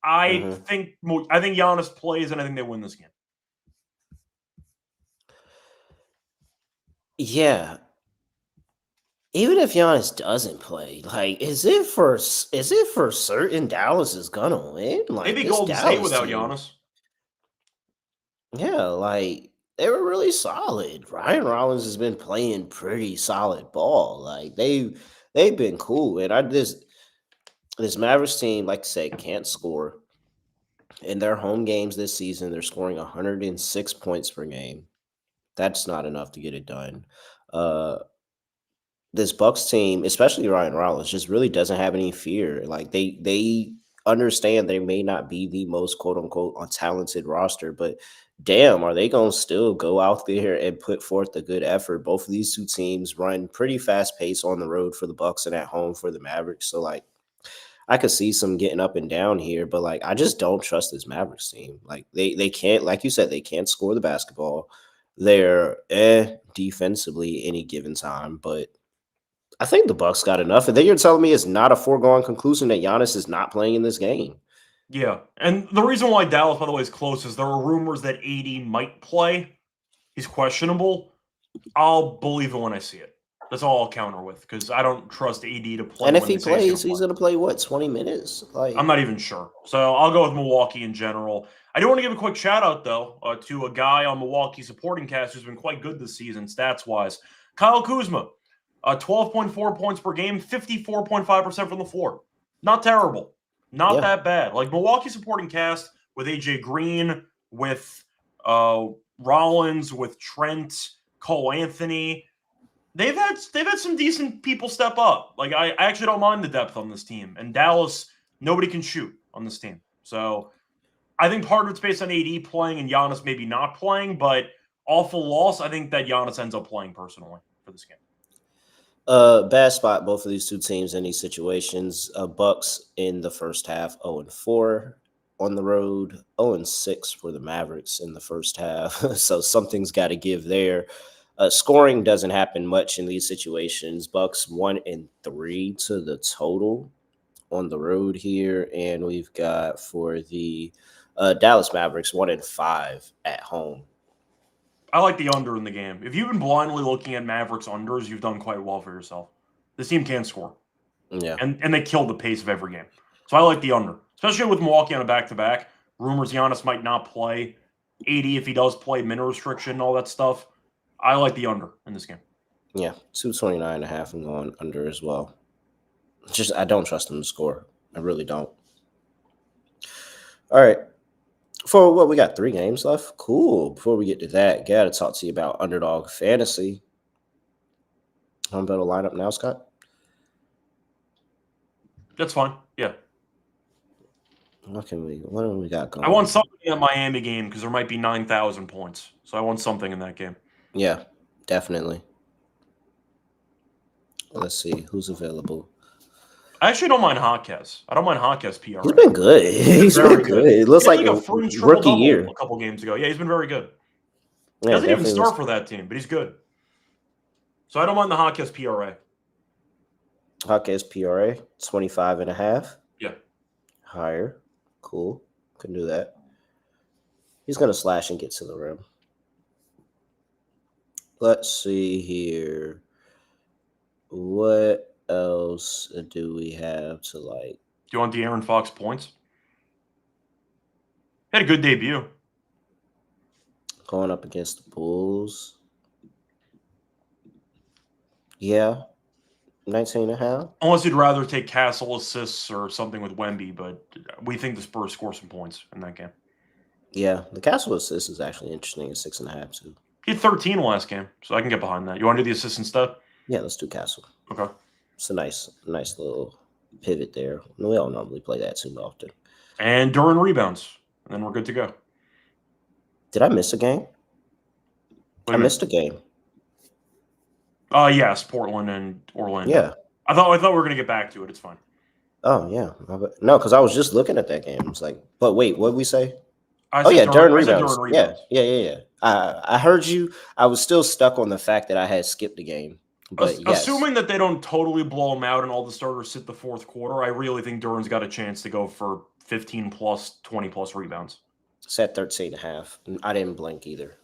I think Giannis plays, and I think they win this game. Yeah. Even if Giannis doesn't play, like, is it for certain Dallas is gonna win? Like, Maybe this Golden State Dallas without team, Giannis. yeah, like they were really solid. Ryan Rollins has been playing pretty solid ball. Like they've been cool. And this Mavericks team, like I said, can't score. In their home games this season, they're scoring 106 points per game. That's not enough to get it done. This Bucks team, especially Ryan Rollins, just really doesn't have any fear. Like they understand they may not be the most quote unquote talented roster, but damn, are they gonna still go out there and put forth a good effort? Both of these two teams run pretty fast pace on the road for the Bucks and at home for the Mavericks. So like I could see some getting up and down here, but like I just don't trust this Mavericks team. Like they can't, like you said, they can't score the basketball. They're defensively any given time, but I think the Bucks got enough. And then you're telling me it's not a foregone conclusion that Giannis is not playing in this game. Yeah. And the reason why Dallas, by the way, is close is there are rumors that AD might play. He's questionable. I'll believe it when I see it. That's all I'll counter with because I don't trust AD to play. And if when he they say plays, he's going to play what, 20 minutes? Like I'm not even sure. So I'll go with Milwaukee in general. I do want to give a quick shout out, though, to a guy on Milwaukee supporting cast who's been quite good this season, stats-wise. Kyle Kuzma, 12.4 points per game, 54.5% from the floor. Not terrible. Not that bad. Like Milwaukee supporting cast with AJ Green, with Rollins, with Trent, Cole Anthony. They've had some decent people step up. Like I actually don't mind the depth on this team. And Dallas, nobody can shoot on this team. So I think part of it's based on AD playing and Giannis maybe not playing, but awful loss. I think that Giannis ends up playing personally for this game. Bad spot, both of these two teams in these situations. Bucks in the first half, 0-4 on the road, 0-6 for the Mavericks in the first half. So something's got to give there. Scoring doesn't happen much in these situations. Bucks 1-3 to the total on the road here, and we've got for the Dallas Mavericks 1-5 at home. I like the under in the game. If you've been blindly looking at Mavericks unders, you've done quite well for yourself. This team can score. Yeah. And they kill the pace of every game. So I like the under, especially with Milwaukee on a back-to-back. Rumors Giannis might not play. 80 if he does play, minute restriction, all that stuff. I like the under in this game. Yeah, 229.5. I'm going under as well. Just I don't trust him to score. I really don't. All right. For what we got 3 games left. Cool. Before we get to that, gotta talk to you about Underdog Fantasy. I'm about to line up now, Scott. That's fine. Yeah. What do we got going? I want something in that Miami game because there might be 9,000 points. So I want something in that game. Yeah, definitely. Let's see who's available. I actually don't mind Hawkes. I don't mind Hawkes PR. He's been good. He's been good. It looks like a rookie year. A couple games ago. Yeah, he's been very good. Yeah, doesn't even start for that team, but he's good. So I don't mind the Hawkes PRA. Hawkes PRA 25.5. Yeah. Higher. Cool. Can do that. He's gonna slash and get to the rim. Let's see here. What else do we have to like? Do you want the Aaron Fox points? Had a good debut. Going up against the Bulls. Yeah. 19.5. Unless you'd rather take Castle assists or something with Wemby, but we think the Spurs score some points in that game. Yeah, the Castle assist is actually interesting at 6.5 too. He had 13 last game, so I can get behind that. You want to do the assist instead? Yeah, let's do Castle. Okay. It's a nice little pivot there. We don't normally play that too often. And Duran rebounds, and then we're good to go. Did I miss a game? I missed a game. Yes, Portland and Orlando. Yeah. I thought we were going to get back to it. It's fine. Oh, yeah. No, because I was just looking at that game. It's like, but wait, what did we say? Duran rebounds. rebounds. Yeah. I heard you. I was still stuck on the fact that I had skipped the game. But yes. Assuming that they don't totally blow them out and all the starters sit the fourth quarter, I really think Duran's got a chance to go for 15 plus, 20 plus rebounds. It's at 13.5. I didn't blink either.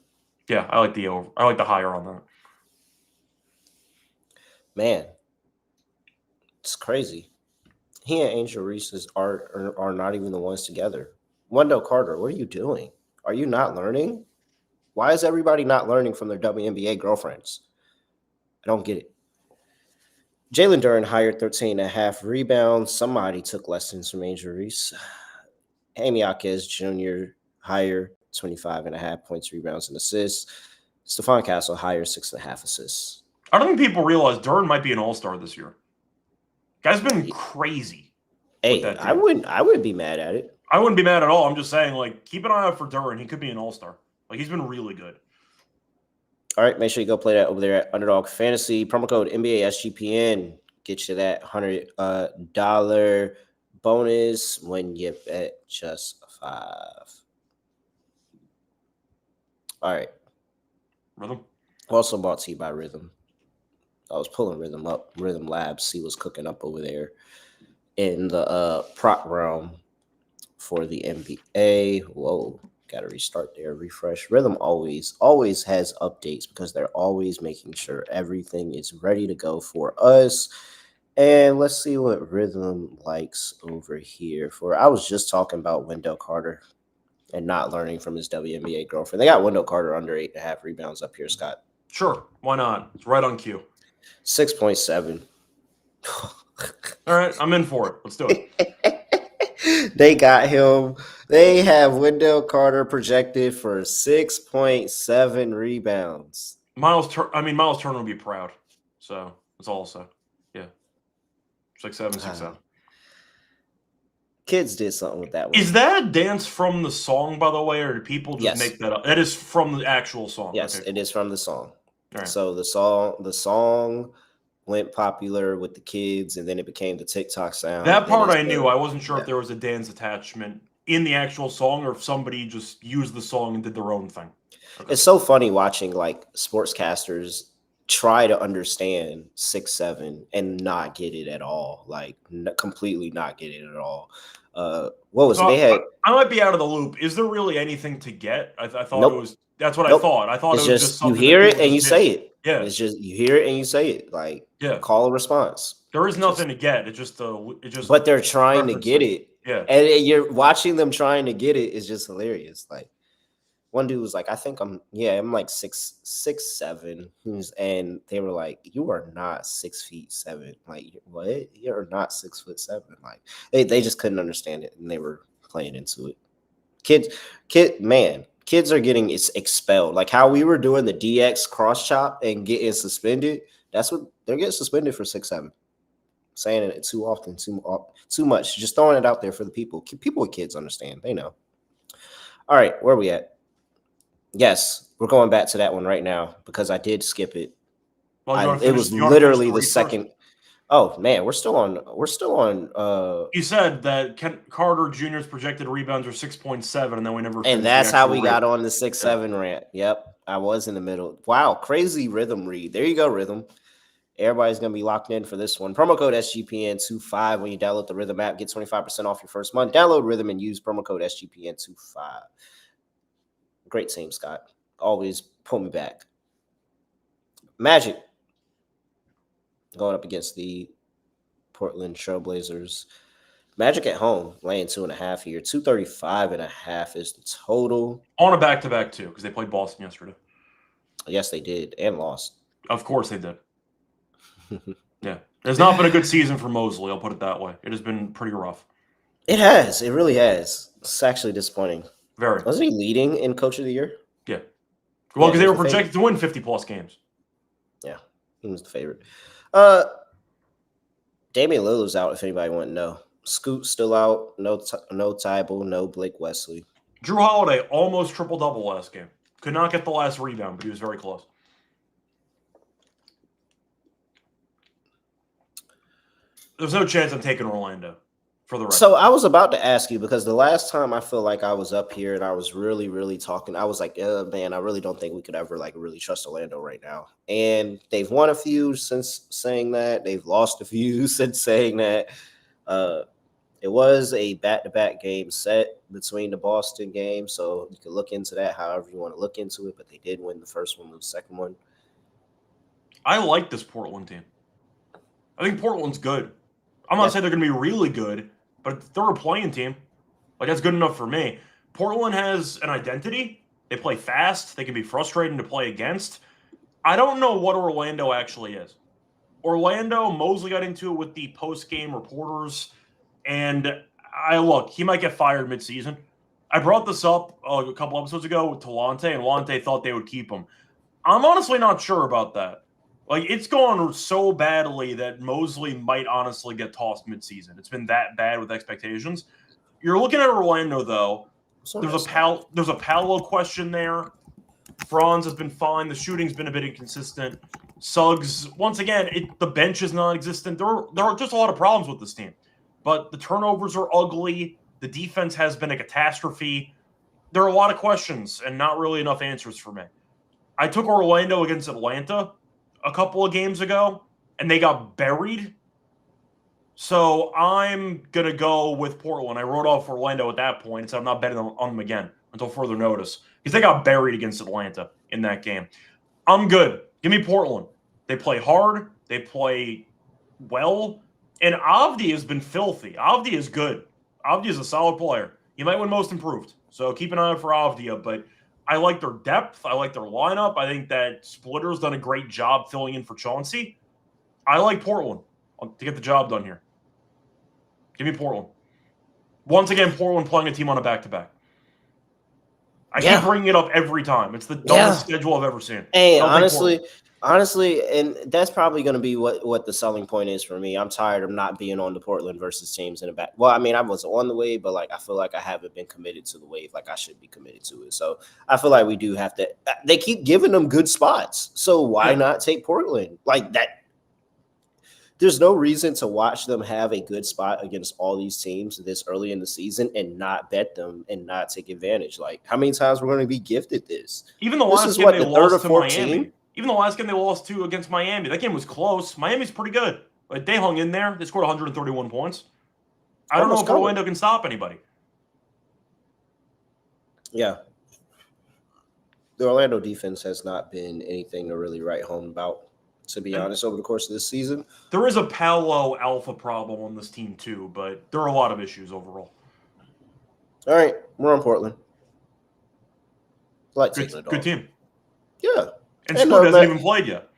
Yeah, I like the over. I like the higher on that. Man, it's crazy. He and Angel Reese are not even the ones together. Wendell Carter, what are you doing? Are you not learning? Why is everybody not learning from their WNBA girlfriends? I don't get it. Jalen Duren hired 13.5 rebounds. Somebody took lessons from Angel Reese. Amy Jaquez Jr. higher 25.5 points, rebounds, and assists. Stephon Castle higher 6.5 assists. I don't think people realize Duren might be an all-star this year. Guy's been crazy. Hey, I wouldn't be mad at it. I wouldn't be mad at all. I'm just saying, like, keep an eye out for Duren. He could be an all-star. Like, he's been really good. All right, make sure you go play that over there at Underdog Fantasy. Promo code NBA SGPN. Get you that $100 bonus when you bet just $5. All right. Rhythm? Also brought to you by Rhythm. I was pulling Rhythm up, Rhythm Labs, see what's cooking up over there in the prop realm for the NBA. Whoa, got to restart there, refresh. Rhythm always has updates because they're always making sure everything is ready to go for us. And let's see what Rhythm likes over here. I was just talking about Wendell Carter and not learning from his WNBA girlfriend. They got Wendell Carter under 8.5 rebounds up here, Scott. Sure, why not? It's right on cue. 6.7. All right, I'm in for it. Let's do it. They got him. They have Wendell Carter projected for 6.7 rebounds. Miles Turner will be proud. So that's all I'll say. Yeah. 6'7", 6'7". Kids did something with that one. Is that a dance from the song, by the way, or did people just make that up? That is from the actual song. Yes, okay, it is from the song. Right. So the song went popular with the kids, and then it became the TikTok sound. That part I knew. I wasn't sure if there was a dance attachment in the actual song or if somebody just used the song and did their own thing. Okay. It's so funny watching like sportscasters try to understand 6'7" and not get it at all. Like completely not get it at all. What was it? They had. I might be out of the loop. Is there really anything to get? I thought Nope. it was. That's what Nope. I thought. I thought it's it was just you something hear it and you did. say it. Yeah. It's just you hear it and you say it. Like call a response. There is nothing to get. It's just But they're trying to get it. Yeah. And you're watching them trying to get it is just hilarious. Like one dude was like, I think I'm like 6'7", and they were like, you are not 6'7". Like, what? You're not 6'7". Like they just couldn't understand it and they were playing into it. Kids are getting expelled. Like how we were doing the DX cross chop and getting suspended. That's what they're getting suspended for 6'7". Saying it too often, too much. Just throwing it out there for the people. People with kids understand. They know. All right, where are we at? Yes, we're going back to that one right now because I did skip it. Well, it was literally the second. Oh man, we're still on. You said that Carter Jr.'s projected rebounds are 6.7, and then we never. And that's how we got on the 6'7" rant. Yep, I was in the middle. Wow, crazy rhythm read. There you go, rhythm. Everybody's going to be locked in for this one. Promo code SGPN25 when you download the Rhythm app. Get 25% off your first month. Download Rhythm and use promo code SGPN25. Great team, Scott. Always pull me back. Magic going up against the Portland Trailblazers. Magic at home, laying 2.5 here. 235.5 is the total. On a back-to-back, too, because they played Boston yesterday. Yes, they did, and lost. Of course they did. Yeah. It's not been a good season for Mosley, I'll put it that way. It has been pretty rough. It has. It really has. It's actually disappointing. Very. Wasn't he leading in Coach of the Year? Yeah. Well, because they were projected to win 50-plus games. Yeah, he was the favorite. Damian Lillard's out, if anybody wanted to know. Scoot's still out. No Tybal, no Blake Wesley. Drew Holiday almost triple-double last game. Could not get the last rebound, but he was very close. There's no chance I'm taking Orlando for the record. So I was about to ask you because the last time I feel like I was up here and I was really, really talking, I was like, man, I really don't think we could ever like really trust Orlando right now. And they've won a few since saying that. They've lost a few since saying that. It was a back-to-back game set between the Boston game, so you can look into that however you want to look into it, but they did win the first one, the second one. I like this Portland team. I think Portland's good. I'm not saying they're going to be really good, but they're a playing team. Like, that's good enough for me. Portland has an identity. They play fast. They can be frustrating to play against. I don't know what Orlando actually is. Mosley got into it with the post-game reporters, and he might get fired midseason. I brought this up a couple episodes ago to Lonte, and Lonte thought they would keep him. I'm honestly not sure about that. Like, it's gone so badly that Mosley might honestly get tossed midseason. It's been that bad with expectations. You're looking at Orlando, though. There's a Paolo question there. Franz has been fine. The shooting's been a bit inconsistent. Suggs, once again, the bench is non-existent. There are just a lot of problems with this team. But the turnovers are ugly. The defense has been a catastrophe. There are a lot of questions and not really enough answers for me. I took Orlando against Atlanta a couple of games ago, and they got buried. So I'm going to go with Portland. I wrote off Orlando at that point, so I'm not betting on them again until further notice because they got buried against Atlanta in that game. I'm good. Give me Portland. They play hard. They play well. And Avdi has been filthy. Avdi is good. Avdi is a solid player. He might win Most Improved. So keep an eye out for Avdia, but I like their depth. I like their lineup. I think that Splitter's done a great job filling in for Chauncey. I like Portland to get the job done here. Give me Portland. Once again, Portland playing a team on a back-to-back. I keep bringing it up every time. It's the dumbest schedule I've ever seen. Hey, honestly, and that's probably going to be what the selling point is for me. I'm tired of not being on the Portland versus teams in the back. Well, I mean, I was on the wave, but like I feel like I haven't been committed to the wave like I should be committed to it. So I feel like we do have to. They keep giving them good spots, so why not take Portland like that? There's no reason to watch them have a good spot against all these teams this early in the season and not bet them and not take advantage. Like, how many times we're going to be gifted this? Even the last game they lost to Miami. Even the last game they lost to against Miami. That game was close. Miami's pretty good. Like, they hung in there. They scored 131 points. I don't know if Orlando can stop anybody. Yeah. The Orlando defense has not been anything to really write home about, to be honest, over the course of this season. There is a Palo Alpha problem on this team too, but there are a lot of issues overall. All right, we're on Portland. Good team. Yeah. And Scoot hasn't even played yet.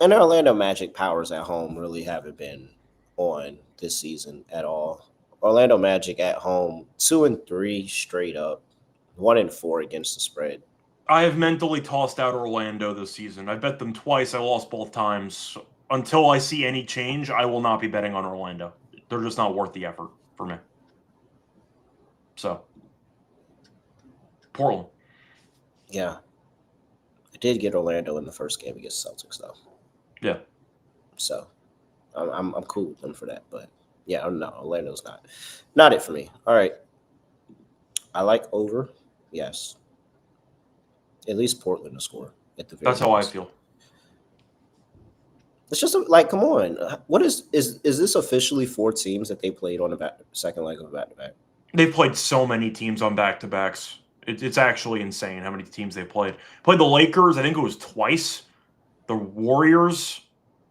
And the Orlando Magic powers at home really haven't been on this season at all. Orlando Magic at home, 2-3 straight up, 1-4 against the spread. I have mentally tossed out Orlando this season. I bet them twice. I lost both times. Until I see any change, I will not be betting on Orlando. They're just not worth the effort for me. So, Portland. Yeah. I did get Orlando in the first game against Celtics, though. Yeah. So, I'm cool with them for that. But, yeah, no, Orlando's not it for me. All right. I like over. Yes. At least Portland to score at the very That's how I feel. It's just like, come on. What is this officially 4 teams that they played on the second leg of a back-to-back? They've played so many teams on back-to-backs. It's actually insane how many teams they played. Played the Lakers, I think it was twice. The Warriors.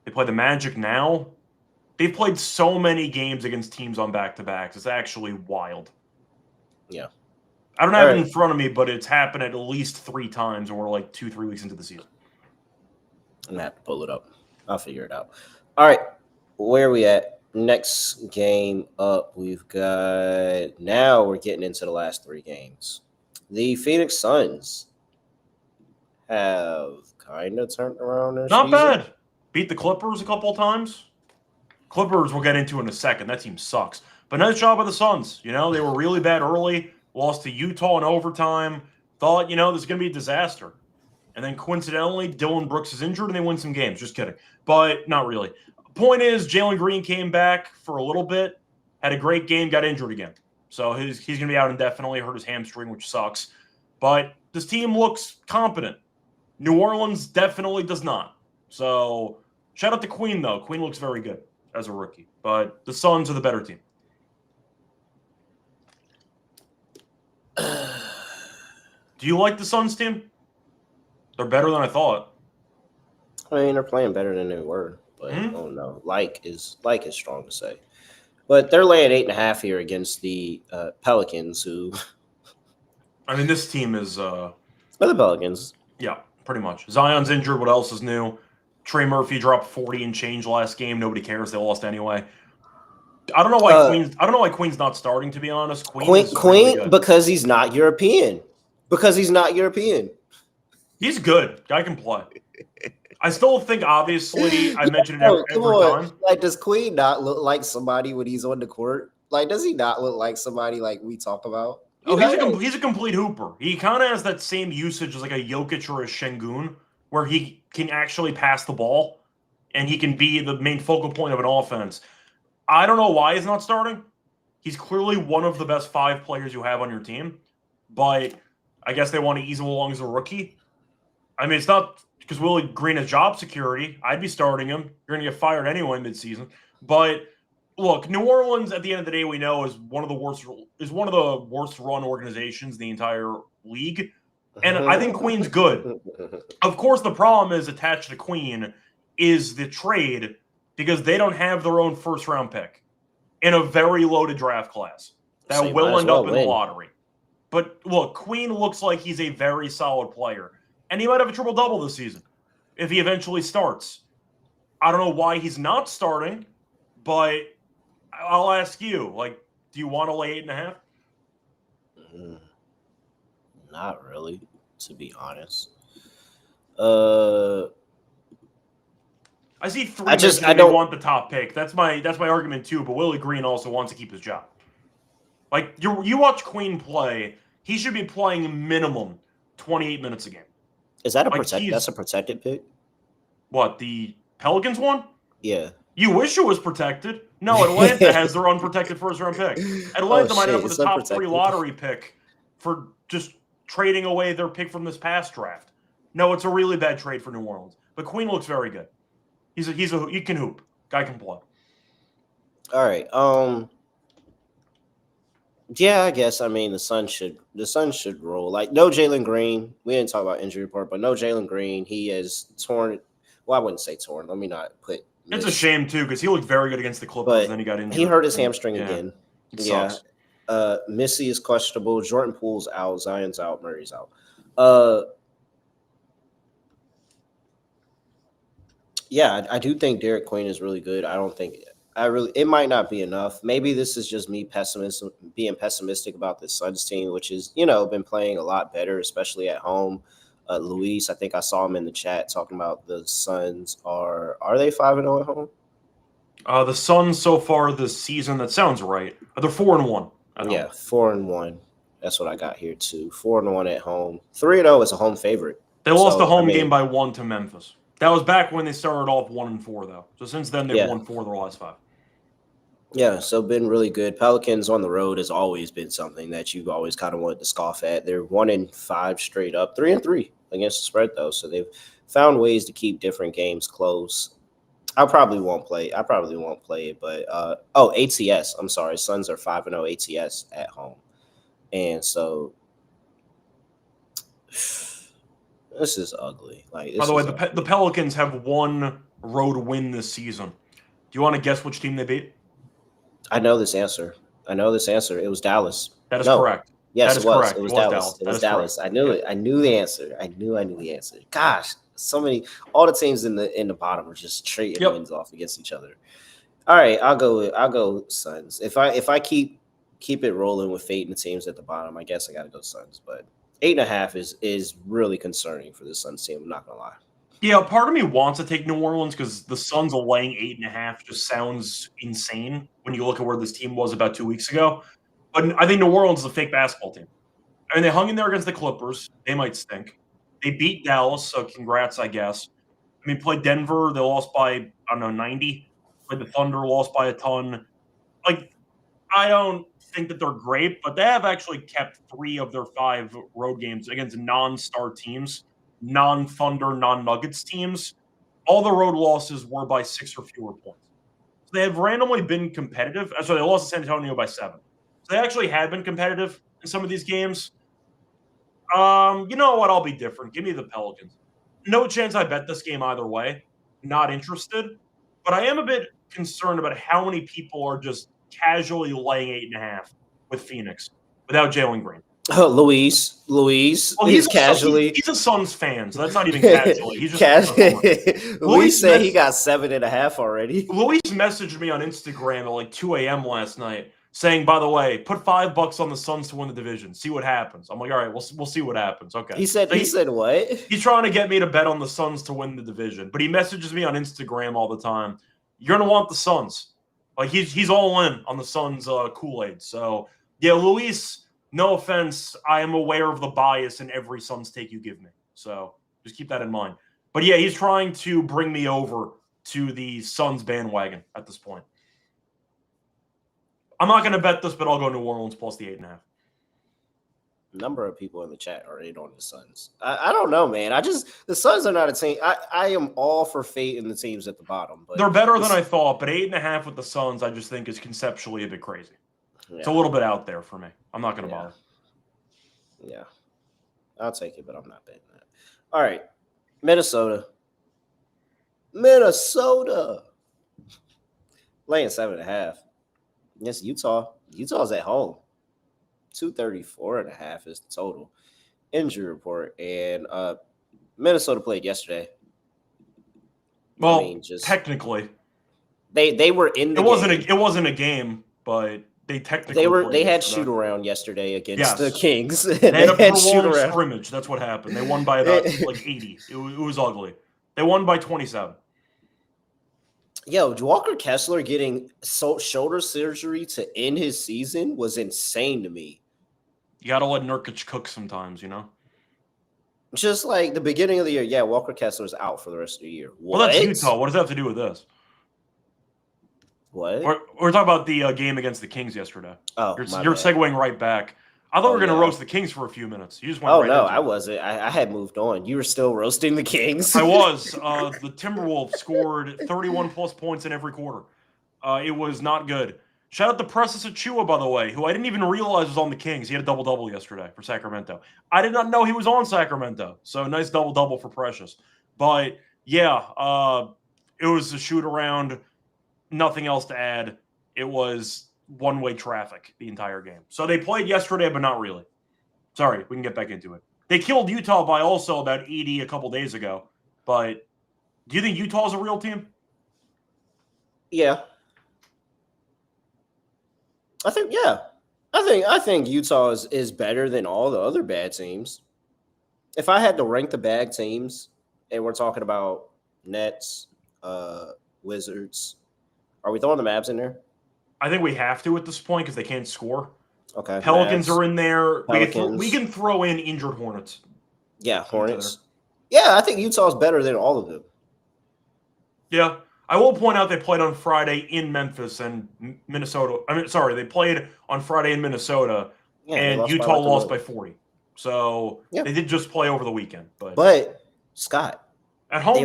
They play the Magic now. They've played so many games against teams on back-to-backs. It's actually wild. Yeah. I don't have it in front of me, but it's happened at least 3 times, and we're like 2-3 weeks into the season. I'm going to have to pull it up. I'll figure it out. All right. Where are we at? Next game up, we've got – now we're getting into the last 3 games. The Phoenix Suns have kind of turned around their season. Not bad. Beat the Clippers a couple of times. Clippers we'll get into in a second. That team sucks. But nice job by the Suns. You know, they were really bad early. Lost to Utah in overtime. Thought, this is going to be a disaster. And then coincidentally, Dylan Brooks is injured and they win some games. Just kidding. But not really. Point is, Jalen Green came back for a little bit. Had a great game. Got injured again. So he's going to be out indefinitely. Hurt his hamstring, which sucks. But this team looks competent. New Orleans definitely does not. So shout out to Queen, though. Queen looks very good as a rookie. But the Suns are the better team. Do you like the Suns team? They're better than I thought. I mean, they're playing better than they were, but I don't know. Like is strong to say. But they're laying 8.5 here against the Pelicans, who. I mean, this team is. The Pelicans. Yeah, pretty much. Zion's injured. What else is new? Trey Murphy dropped 40 and change last game. Nobody cares. They lost anyway. I don't know why Queen's not starting. To be honest, Queen really because he's not European. He's good. Guy can play. I still think, obviously, I mentioned it every time. Like, does Queen not look like somebody when he's on the court? Like, does he not look like somebody like we talk about? Oh, he's a complete hooper. He kind of has that same usage as like a Jokic or a Şengün, where he can actually pass the ball and he can be the main focal point of an offense. I don't know why he's not starting. He's clearly one of the best 5 players you have on your team, but I guess they want to ease him along as a rookie. I mean, it's not because Willie Green has job security. I'd be starting him. You're going to get fired anyway midseason. But look, New Orleans, at the end of the day, we know is one of the worst run organizations in the entire league. And I think Queen's good. Of course, the problem is attached to Queen is the trade because they don't have their own first-round pick in a very loaded draft class that will end up in the lottery. But look, Queen looks like he's a very solid player. And he might have a triple-double this season if he eventually starts. I don't know why he's not starting, but I'll ask you, Do you want to lay 8.5? Not really, to be honest. I see three. I don't want the top pick. That's my argument too. But Willie Green also wants to keep his job. Like you watch Queen play, he should be playing minimum 28 minutes a game. Is that that's a protected pick? What, the Pelicans one? Yeah. You wish it was protected. No, Atlanta has their unprotected first-round pick. Atlanta might end up with a top 3 lottery pick for just trading away their pick from this past draft. No, it's a really bad trade for New Orleans. But Queen looks very good. He can hoop. Guy can play. All right. Yeah, I guess. I mean, the Suns should roll. Like, no Jalen Green. We didn't talk about injury report, but no Jalen Green. He has torn. Well, I wouldn't say torn. Let me not put. It's a shame too because he looked very good against the Clippers, and then he got injured. He hurt his hamstring again. It sucks. Missy is questionable. Jordan Poole's out. Zion's out. Murray's out. Yeah, I do think Derek Queen is really good. It might not be enough. Maybe this is just me being pessimistic about the Suns team, which is, been playing a lot better, especially at home. Luis, I think I saw him in the chat talking about the Suns are they 5-0 at home? The Suns so far this season, that sounds right. They're 4-1. Yeah, 4-1. That's what I got here too. 4-1 at home. 3-0 is a home favorite. They lost the home game by 1 to Memphis. That was back when they started off 1-4 though. So since then they've won 4 of their last 5. Yeah, so been really good. Pelicans on the road has always been something that you've always kind of wanted to scoff at. They're 1-5 straight up, 3-3 against the spread though. So they've found ways to keep different games close. I probably won't play it, but ATS. I'm sorry, Suns are 5-0 ATS at home, and so this is ugly. Like, by the way, the Pelicans have 1 road win this season. Do you want to guess which team they beat? I know this answer. It was Dallas. That is correct. Yes, that is it was. Correct. It was Dallas. It was Dallas. I knew it. I knew the answer. I knew the answer. Gosh, all the teams in the bottom are just trading wins off against each other. All right, I'll go Suns. If I keep it rolling with fate and the teams at the bottom, I guess I got to go Suns. But 8.5 is really concerning for the Suns team. I'm not gonna lie. Yeah, part of me wants to take New Orleans because the Suns are laying 8.5 just sounds insane when you look at where this team was about 2 weeks ago. But I think New Orleans is a fake basketball team. I mean, they hung in there against the Clippers. They might stink. They beat Dallas, so congrats, I guess. I mean, played Denver. They lost by, 90. Played the Thunder, lost by a ton. Like, I don't think that they're great, but they have actually kept 3 of their 5 road games against non-star teams, non-Thunder, non-Nuggets teams. All the road losses were by 6 or fewer points. So they have randomly been competitive. So they lost to San Antonio by 7. So they actually had been competitive in some of these games. You know what? I'll be different. Give me the Pelicans. No chance I bet this game either way. Not interested. But I am a bit concerned about how many people are just casually laying 8.5 with Phoenix without Jalen Green. Oh, Luis. Well, he's casually. He's a Suns fan, so that's not even casually. He's just Luis said he got 7.5 already. Luis messaged me on Instagram at like 2 a.m. last night saying, by the way, put $5 on the Suns to win the division. See what happens. I'm like, all right, we'll see what happens. Okay. He said what? He's trying to get me to bet on the Suns to win the division, but he messages me on Instagram all the time. You're gonna want the Suns. Like he's all in on the Suns Kool-Aid. So yeah, Luis. No offense, I am aware of the bias in every Suns take you give me. So just keep that in mind. But yeah, he's trying to bring me over to the Suns bandwagon at this point. I'm not going to bet this, but I'll go New Orleans plus the 8.5. Number of people in the chat are in on the Suns. I don't know, man. The Suns are not a team. I am all for fate in the teams at the bottom. But they're better than I thought, but 8.5 with the Suns, I just think is conceptually a bit crazy. Yeah. It's a little bit out there for me. I'm not going to bother. Yeah. I'll take it, but I'm not betting that. All right. Minnesota. Laying 7.5. Yes, Utah. Utah's at home. 234.5 is the total. Injury report. And Minnesota played yesterday. Well, technically. They were in the game. It wasn't a game, but They technically They had yesterday. shoot around yesterday against the Yes. Kings. They had a shoot prolonged around. scrimmage. That's what happened. They won by about like 80. It was ugly. They won by 27. Yo, Walker Kessler getting shoulder surgery to end his season was insane to me. You got to let Nurkic cook sometimes, you know? Just like the beginning of the year, yeah, Walker Kessler's out for the rest of the year. What? Well, that's Utah. What does that have to do with this? What? We're talking about the game against the Kings yesterday. Oh, you're segueing right back. I thought we were going to roast the Kings for a few minutes. You just went right no, into I it. wasn't. I had moved on. You were still roasting the Kings. I was. The Timberwolves scored 31-plus points in every quarter. It was not good. Shout out to Precious Achua, by the way, who I didn't even realize was on the Kings. He had a double-double yesterday for Sacramento. I did not know he was on Sacramento. So nice double-double for Precious. But, yeah, it was a shoot-around. Nothing else to add. It was one-way traffic the entire game. So they played yesterday, but not really. Sorry, we can get back into it. They killed Utah by also about 80 a couple days ago. But do you think Utah's a real team? Yeah. I think Utah is better than all the other bad teams. If I had to rank the bad teams, and we're talking about Nets, Wizards, are we throwing the Mavs in there? I think we have to at this point because they can't score. Okay. Pelicans Mavs, are in there. Pelicans. We can throw in injured Hornets. Yeah, Hornets. Yeah, I think Utah's better than all of them. Yeah. I will point out they played on Friday in Memphis and Minnesota. They played on Friday in Minnesota, and Utah lost by 40. So they did just play over the weekend. But Scott, at home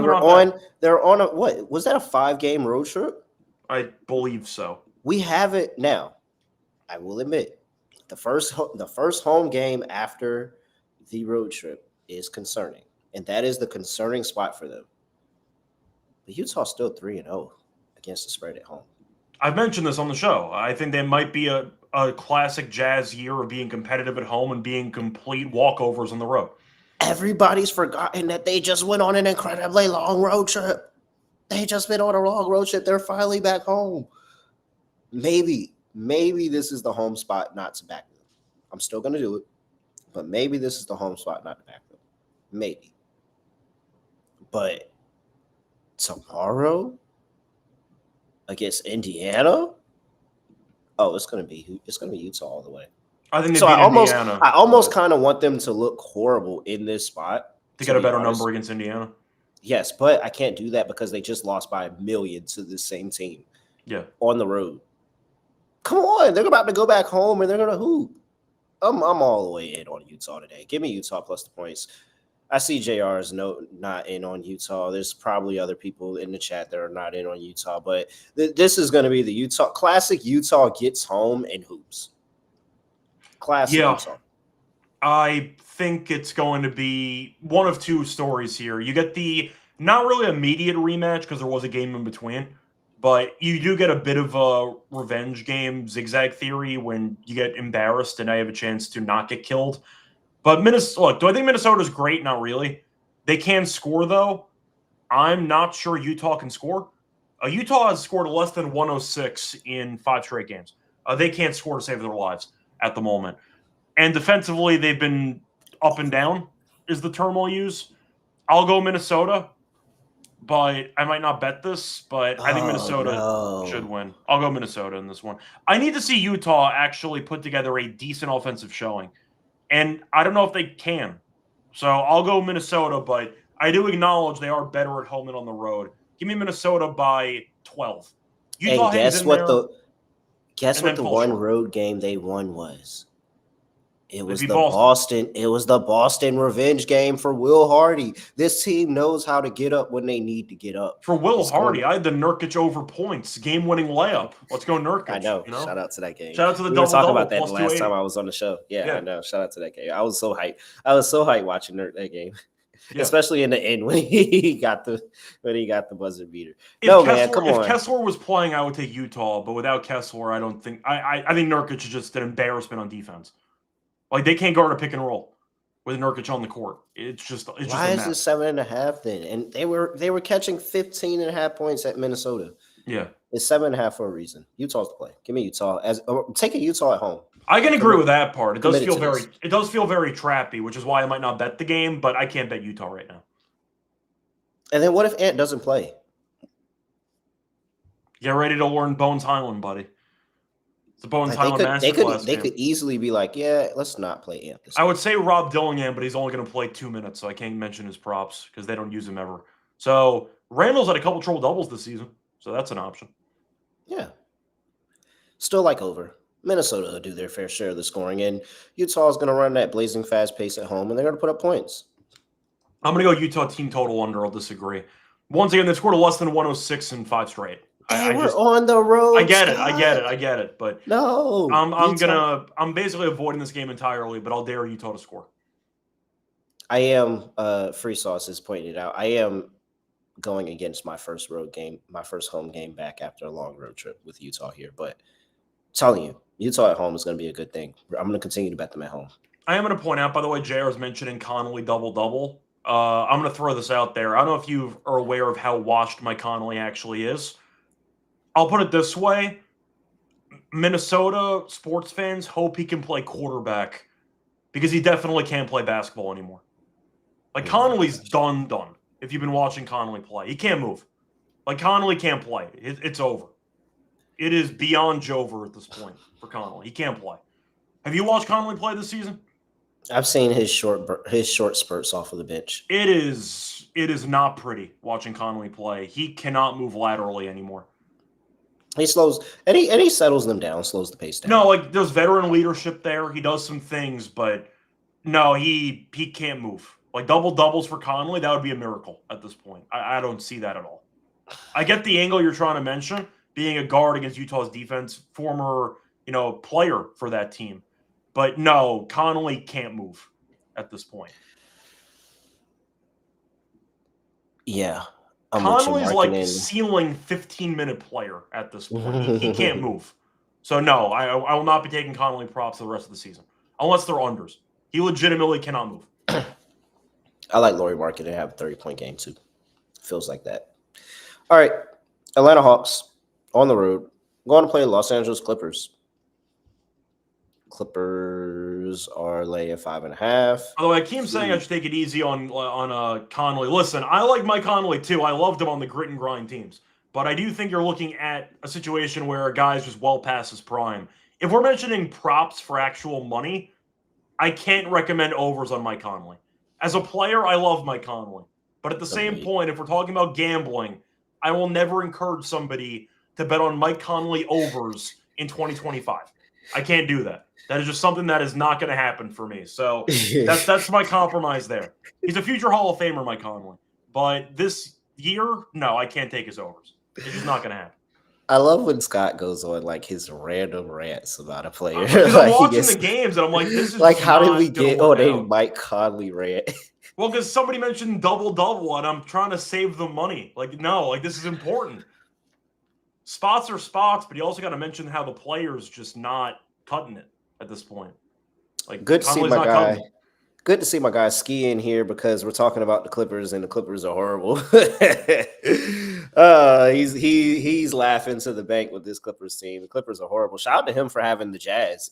they're on a what? Was that a 5-game road trip? I believe so. We have it now. I will admit, the first home game after the road trip is concerning, and that is the concerning spot for them. But Utah's still 3-0 against the spread at home. I've mentioned this on the show. I think they might be a classic Jazz year of being competitive at home and being complete walkovers on the road. Everybody's forgotten that they just went on an incredibly long road trip. They just been on a long road trip. They're finally back home. Maybe this is the home spot not to back them. I'm still going to do it, but maybe this is the home spot not to back them. Maybe. But tomorrow against Indiana, it's going to be Utah all the way. I think so. I Indiana. almost kind of want them to look horrible in this spot to get a better number against Indiana. Yes, but I can't do that because they just lost by 1 million to the same team. Yeah, on the road. Come on, they're about to go back home and they're gonna hoop. I'm all the way in on Utah today. Give me Utah plus the points. I see JR is not in on Utah. There's probably other people in the chat that are not in on Utah, but this is going to be the Utah classic. Utah gets home and hoops. Classic Utah. I think it's going to be one of two stories here. You get the not really immediate rematch because there was a game in between, but you do get a bit of a revenge game, zigzag theory, when you get embarrassed and I have a chance to not get killed. But Minnesota, do I think Minnesota's great? Not really. They can score, though. I'm not sure Utah can score. Utah has scored less than 106 in 5 straight games. They can't score to save their lives at the moment. And defensively, they've been up and down, is the term I'll use. I'll go Minnesota, but I might not bet this, but I think Minnesota should win. I'll go Minnesota in this one. I need to see Utah actually put together a decent offensive showing. And I don't know if they can. So I'll go Minnesota, but I do acknowledge they are better at home than on the road. Give me Minnesota by 12. Utah and guess what the one road game they won was? It was the Boston revenge game for Will Hardy. This team knows how to get up when they need to get up. For Will Hardy, I had the Nurkic over points, game-winning layup. Let's go Nurkic. I know. Shout out to that game. Shout out to the double-double. We were talking about that the last time I was on the show. Yeah, I know. Shout out to that game. I was so hyped watching that game. Yeah. Especially in the end when he got the buzzer beater. If Kessler was playing, I would take Utah, but without Kessler, I don't think I think Nurkic is just an embarrassment on defense. Like, they can't guard a pick and roll with Nurkic on the court. It's just a mess. Why is it 7.5 then? And they were catching 15.5 points at Minnesota. Yeah. It's 7.5 for a reason. Utah's the play. Give me Utah taking Utah at home. I can agree with that part. It does committed feel to very this. it does feel very trappy, which is why I might not bet the game, but I can't bet Utah right now. And then what if Ant doesn't play? Get ready to learn Bones Highland, buddy. It's the Bones Like Highland masterclass. they could easily be like, yeah, let's not play Ant this I game. would say Rob Dillingham, but he's only going to play 2 minutes, so I can't mention his props because they don't use him ever. So Randall's had a couple triple doubles this season, so that's an option. Yeah. Still like over. Minnesota will do their fair share of the scoring, and Utah's going to run that blazing fast pace at home, and they're going to put up points. I'm going to go Utah team total under. I'll disagree. Once again, they scored a less than 106 in 5 straight. Hey, we're on the road. I get it. Scott. I get it. But No, I'm basically avoiding this game entirely, but I'll dare Utah to score. I am Free Sauce is pointing it out. I am going against my first home game back after a long road trip with Utah here. But I'm telling you, Utah at home is going to be a good thing. I'm going to continue to bet them at home. I am going to point out, by the way, JR is mentioning Connolly double-double. I'm going to throw this out there. I don't know if you are aware of how washed Mike Connolly actually is. I'll put it this way. Minnesota sports fans hope he can play quarterback because he definitely can't play basketball anymore. Like, Connolly's done. If you've been watching Connolly play, he can't move. Like, Connolly can't play. It's over. It is beyond Jover at this point for Connolly. He can't play. Have you watched Connolly play this season? I've seen his short spurts off of the bench. It is not pretty watching Connolly play. He cannot move laterally anymore. He slows and he settles them down, slows the pace down. No, like there's veteran leadership there. He does some things, but no, he can't move. Like double doubles for Connolly, that would be a miracle at this point. I don't see that at all. I get the angle you're trying to mention, being a guard against Utah's defense, former player for that team. But no, Connolly can't move at this point. Yeah. Connolly's like ceiling 15-minute player at this point. He can't move. So no, I will not be taking Connolly props for the rest of the season. Unless they're unders. He legitimately cannot move. I like Lauri Markkanen to have a 30-point game too. Feels like that. All right. Atlanta Hawks on the road. Going to play Los Angeles Clippers. Clippers are laying 5.5. By the way, I keep saying I should take it easy on Connolly. Listen, I like Mike Connolly too. I loved him on the grit and grind teams. But I do think you're looking at a situation where a guy's just well past his prime. If we're mentioning props for actual money, I can't recommend overs on Mike Connolly. As a player, I love Mike Connolly. But at the same point, if we're talking about gambling, I will never encourage somebody to bet on Mike Connolly overs in 2025. I can't do that. That is just something that is not going to happen for me. So that's my compromise there. He's a future Hall of Famer, Mike Connolly. But this year, no, I can't take his overs. It's just not going to happen. I love when Scott goes on like his random rants about a player. Like, I'm watching the games and I'm like, this is like, how did we get on a out. Mike Conley rant? Well, because somebody mentioned double-double and I'm trying to save the money. Like, no, like this is important. Spots are spots, but you also got to mention how the player's just not cutting it at this point. Like, good to see Conley's my not guy. cutting it. Good to see my guy skiing here because we're talking about the Clippers and the Clippers are horrible. He's laughing to the bank with this Clippers team. The Clippers are horrible. Shout out to him for having the Jazz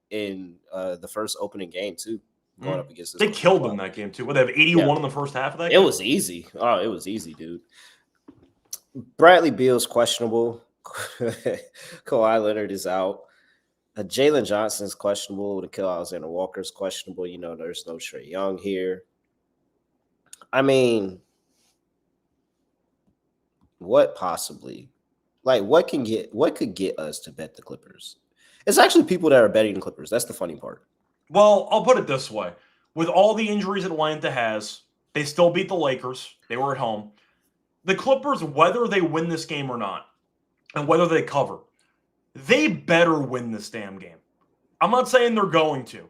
in the first opening game too. Going up against this they killed them that game too. What, they have 81 in the first half of that game? It was easy. Oh, it was easy, dude. Bradley Beal's questionable. Kawhi Leonard is out. Jalen Johnson's questionable. Nikhil Alexander Walker's questionable. There's no Trae Young here. I mean, what could get us to bet the Clippers? It's actually people that are betting the Clippers. That's the funny part. Well, I'll put it this way. With all the injuries Atlanta has, they still beat the Lakers. They were at home. The Clippers, whether they win this game or not, and whether they cover, they better win this damn game. I'm not saying they're going to,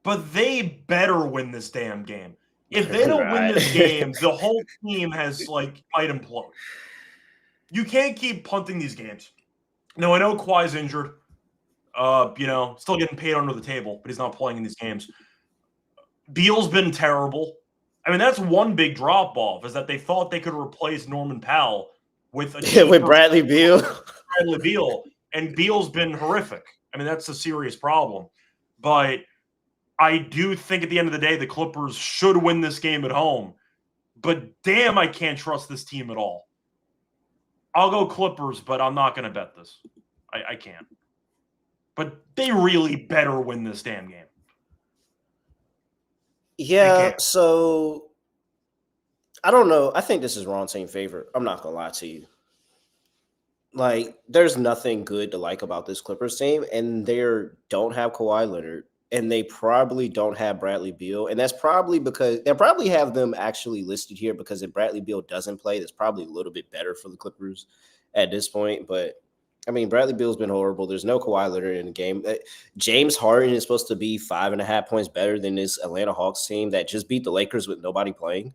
but they better win this damn game. If they don't win this game, the whole team might implode. You can't keep punting these games. No, I know Kawhi's injured. Still getting paid under the table, but he's not playing in these games. Beal's been terrible. I mean, that's one big drop-off, is that they thought they could replace Norman Powell with a cheaper with Bradley Beal. Bradley Beal, and Beal's been horrific. I mean, that's a serious problem. But I do think at the end of the day, the Clippers should win this game at home. But damn, I can't trust this team at all. I'll go Clippers, but I'm not going to bet this. I can't. But they really better win this damn game. Yeah, so I don't know. I think this is wrong team favorite. I'm not going to lie to you. Like, there's nothing good to like about this Clippers team, and they don't have Kawhi Leonard, and they probably don't have Bradley Beal, and that's probably because they'll probably have them actually listed here because if Bradley Beal doesn't play, that's probably a little bit better for the Clippers at this point. But I mean, Bradley Beal's been horrible. There's no Kawhi Leonard in the game. James Harden is supposed to be 5.5 points better than this Atlanta Hawks team that just beat the Lakers with nobody playing.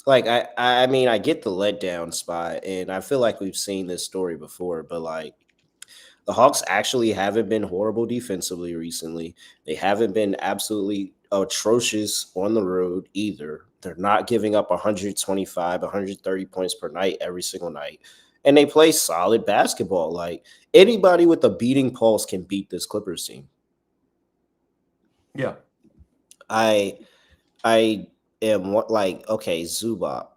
Like, I mean, I get the letdown spot, and I feel like we've seen this story before, but like the Hawks actually haven't been horrible defensively recently. They haven't been absolutely atrocious on the road either. They're not giving up 125, 130 points per night every single night. And they play solid basketball. Like, anybody with a beating pulse can beat this Clippers team. Yeah. I am like, okay, Zubac.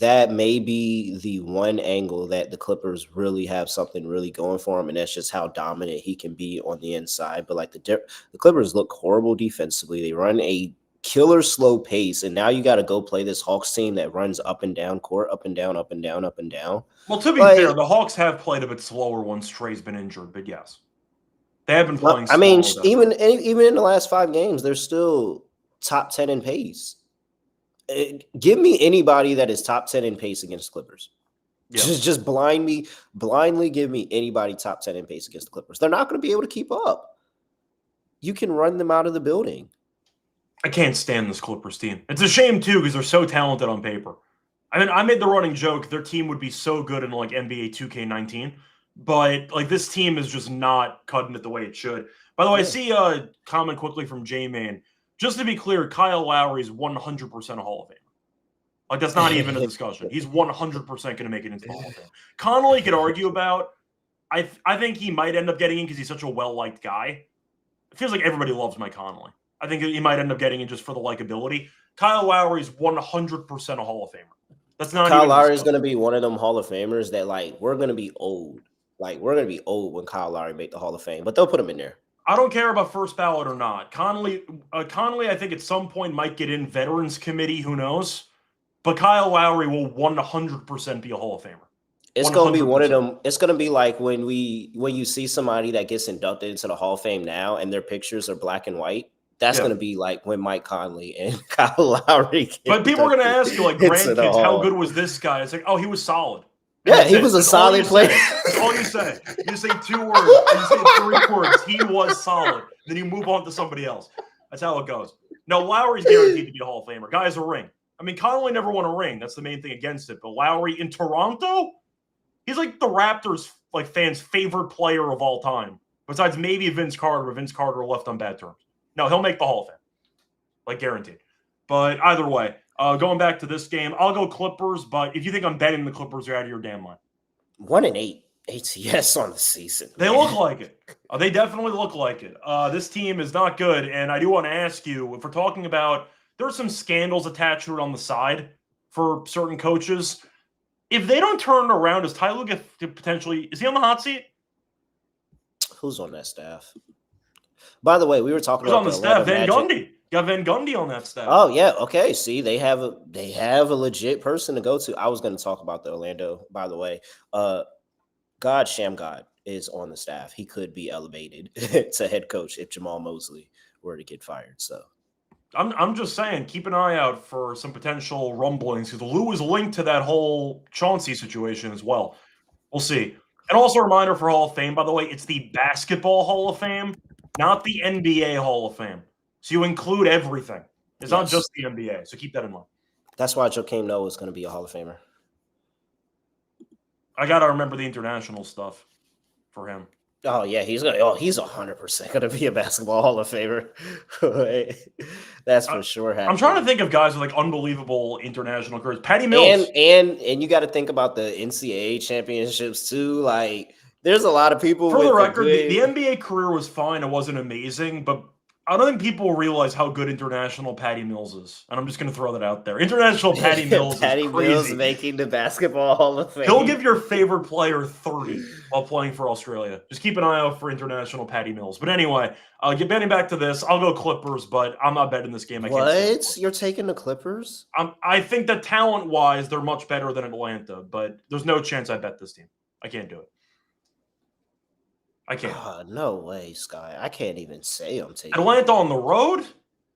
That may be the one angle that the Clippers really have something really going for him, and that's just how dominant he can be on the inside. But like the Clippers look horrible defensively. They run a killer slow pace, and now you got to go play this Hawks team that runs up and down court, up and down, up and down, up and down. Well, to be fair, the Hawks have played a bit slower once Trey's been injured, but yes, they have been playing. I mean, even in the last 5 games, they're still top 10 in pace. Give me anybody that is top 10 in pace against Clippers. Yeah. Just blindly give me anybody top 10 in pace against the Clippers. They're not going to be able to keep up. You can run them out of the building. I can't stand this Clippers team. It's a shame, too, because they're so talented on paper. I mean, I made the running joke their team would be so good in like NBA 2K19, but like this team is just not cutting it the way it should. By the way, I see a comment quickly from J-Man. Just to be clear, Kyle Lowry is 100% a Hall of Famer. Like, that's not even a discussion. He's 100% going to make it into the Hall of Fame. Connolly could argue about. I think he might end up getting in because he's such a well-liked guy. It feels like everybody loves Mike Connolly. I think he might end up getting in just for the likability. Kyle Lowry is 100% a Hall of Famer. That's not Kyle Lowry is going to be one of them Hall of Famers that, like, we're going to be old. Like, we're going to be old when Kyle Lowry make the Hall of Fame. But they'll put him in there. I don't care about first ballot or not. Connolly, I think at some point might get in Veterans Committee. Who knows? But Kyle Lowry will 100% be a Hall of Famer. It's going to be one of them. It's going to be like when you see somebody that gets inducted into the Hall of Fame now and their pictures are black and white. That's going to be like when Mike Conley and Kyle Lowry. But people are going to ask you, like, grandkids, how good was this guy? It's like, oh, he was solid. Yeah, he was a solid player. That's all you say. You say 2 words. You say 3 words. He was solid. Then you move on to somebody else. That's how it goes. No, Lowry's guaranteed to be a Hall of Famer. Guy's a ring. I mean, Connolly never won a ring. That's the main thing against it. But Lowry in Toronto, he's like the Raptors like fans' favorite player of all time. Besides maybe Vince Carter, but Vince Carter left on bad terms. No, he'll make the Hall of Fame. Like, guaranteed. But either way, going back to this game, I'll go Clippers. But if you think I'm betting the Clippers, you're out of your damn mind. 1-8 ATS on the season. They look like it. They definitely look like it. This team is not good. And I do want to ask you, if we're talking about, there are some scandals attached to it on the side for certain coaches. If they don't turn it around, does Ty Lue get potentially, is he on the hot seat? Who's on that staff? By the way, we were talking about on the staff. Van Gundy. Got Van Gundy on that staff. Oh yeah, okay. See, they have a legit person to go to. I was going to talk about the Orlando. By the way, Sham God is on the staff. He could be elevated to head coach if Jamal Mosley were to get fired. So, I'm just saying, keep an eye out for some potential rumblings because Lou is linked to that whole Chauncey situation as well. We'll see. And also a reminder for Hall of Fame, by the way, it's the Basketball Hall of Fame, not the NBA Hall of Fame. So you include everything. It's not just the NBA. So keep that in mind. That's why Joakim Noah is going to be a Hall of Famer. I got to remember the international stuff for him. Oh yeah, he's 100% gonna be a basketball Hall of Famer. That's for sure I'm trying to happening. think of guys with like unbelievable international careers. Patty Mills. And you got to think about the NCAA championships too. Like, there's a lot of people For the with a record, the good. NBA career was fine. It wasn't amazing, but I don't think people realize how good international Patty Mills is. And I'm just going to throw that out there. International Patty Mills is Patty Mills crazy. making the basketball Hall of Fame. He'll give your favorite player 30 while playing for Australia. Just keep an eye out for international Patty Mills. But anyway, getting back to this, I'll go Clippers, but I'm not betting this game. I can't stand What? You're taking the Clippers? I think that talent-wise, they're much better than Atlanta, but there's no chance I bet this team. I can't do it. I can't. No way, Sky. I can't even say I'm taking Atlanta on the road?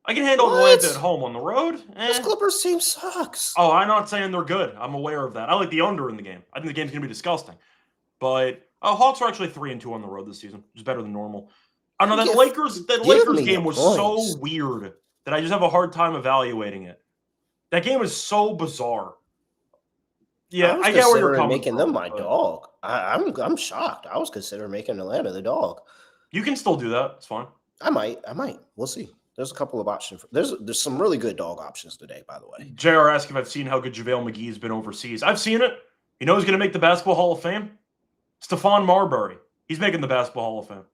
I can handle Atlanta at home. On the road? This Clippers team sucks. Oh, I'm not saying they're good. I'm aware of that. I like the under in the game. I think the game's going to be disgusting. But Hawks are actually 3-2 on the road this season, which is better than normal. I know that Lakers game was so weird that I just have a hard time evaluating it. That game is so bizarre. Yeah, I get where you're coming making them my dog. I'm shocked. I was considering making Atlanta the dog. You can still do that. It's fine. I might. We'll see. There's a couple of options. There's some really good dog options today, by the way. JR asked if I've seen how good JaVale McGee has been overseas. I've seen it. You know who's going to make the Basketball Hall of Fame? Stephon Marbury. He's making the Basketball Hall of Fame.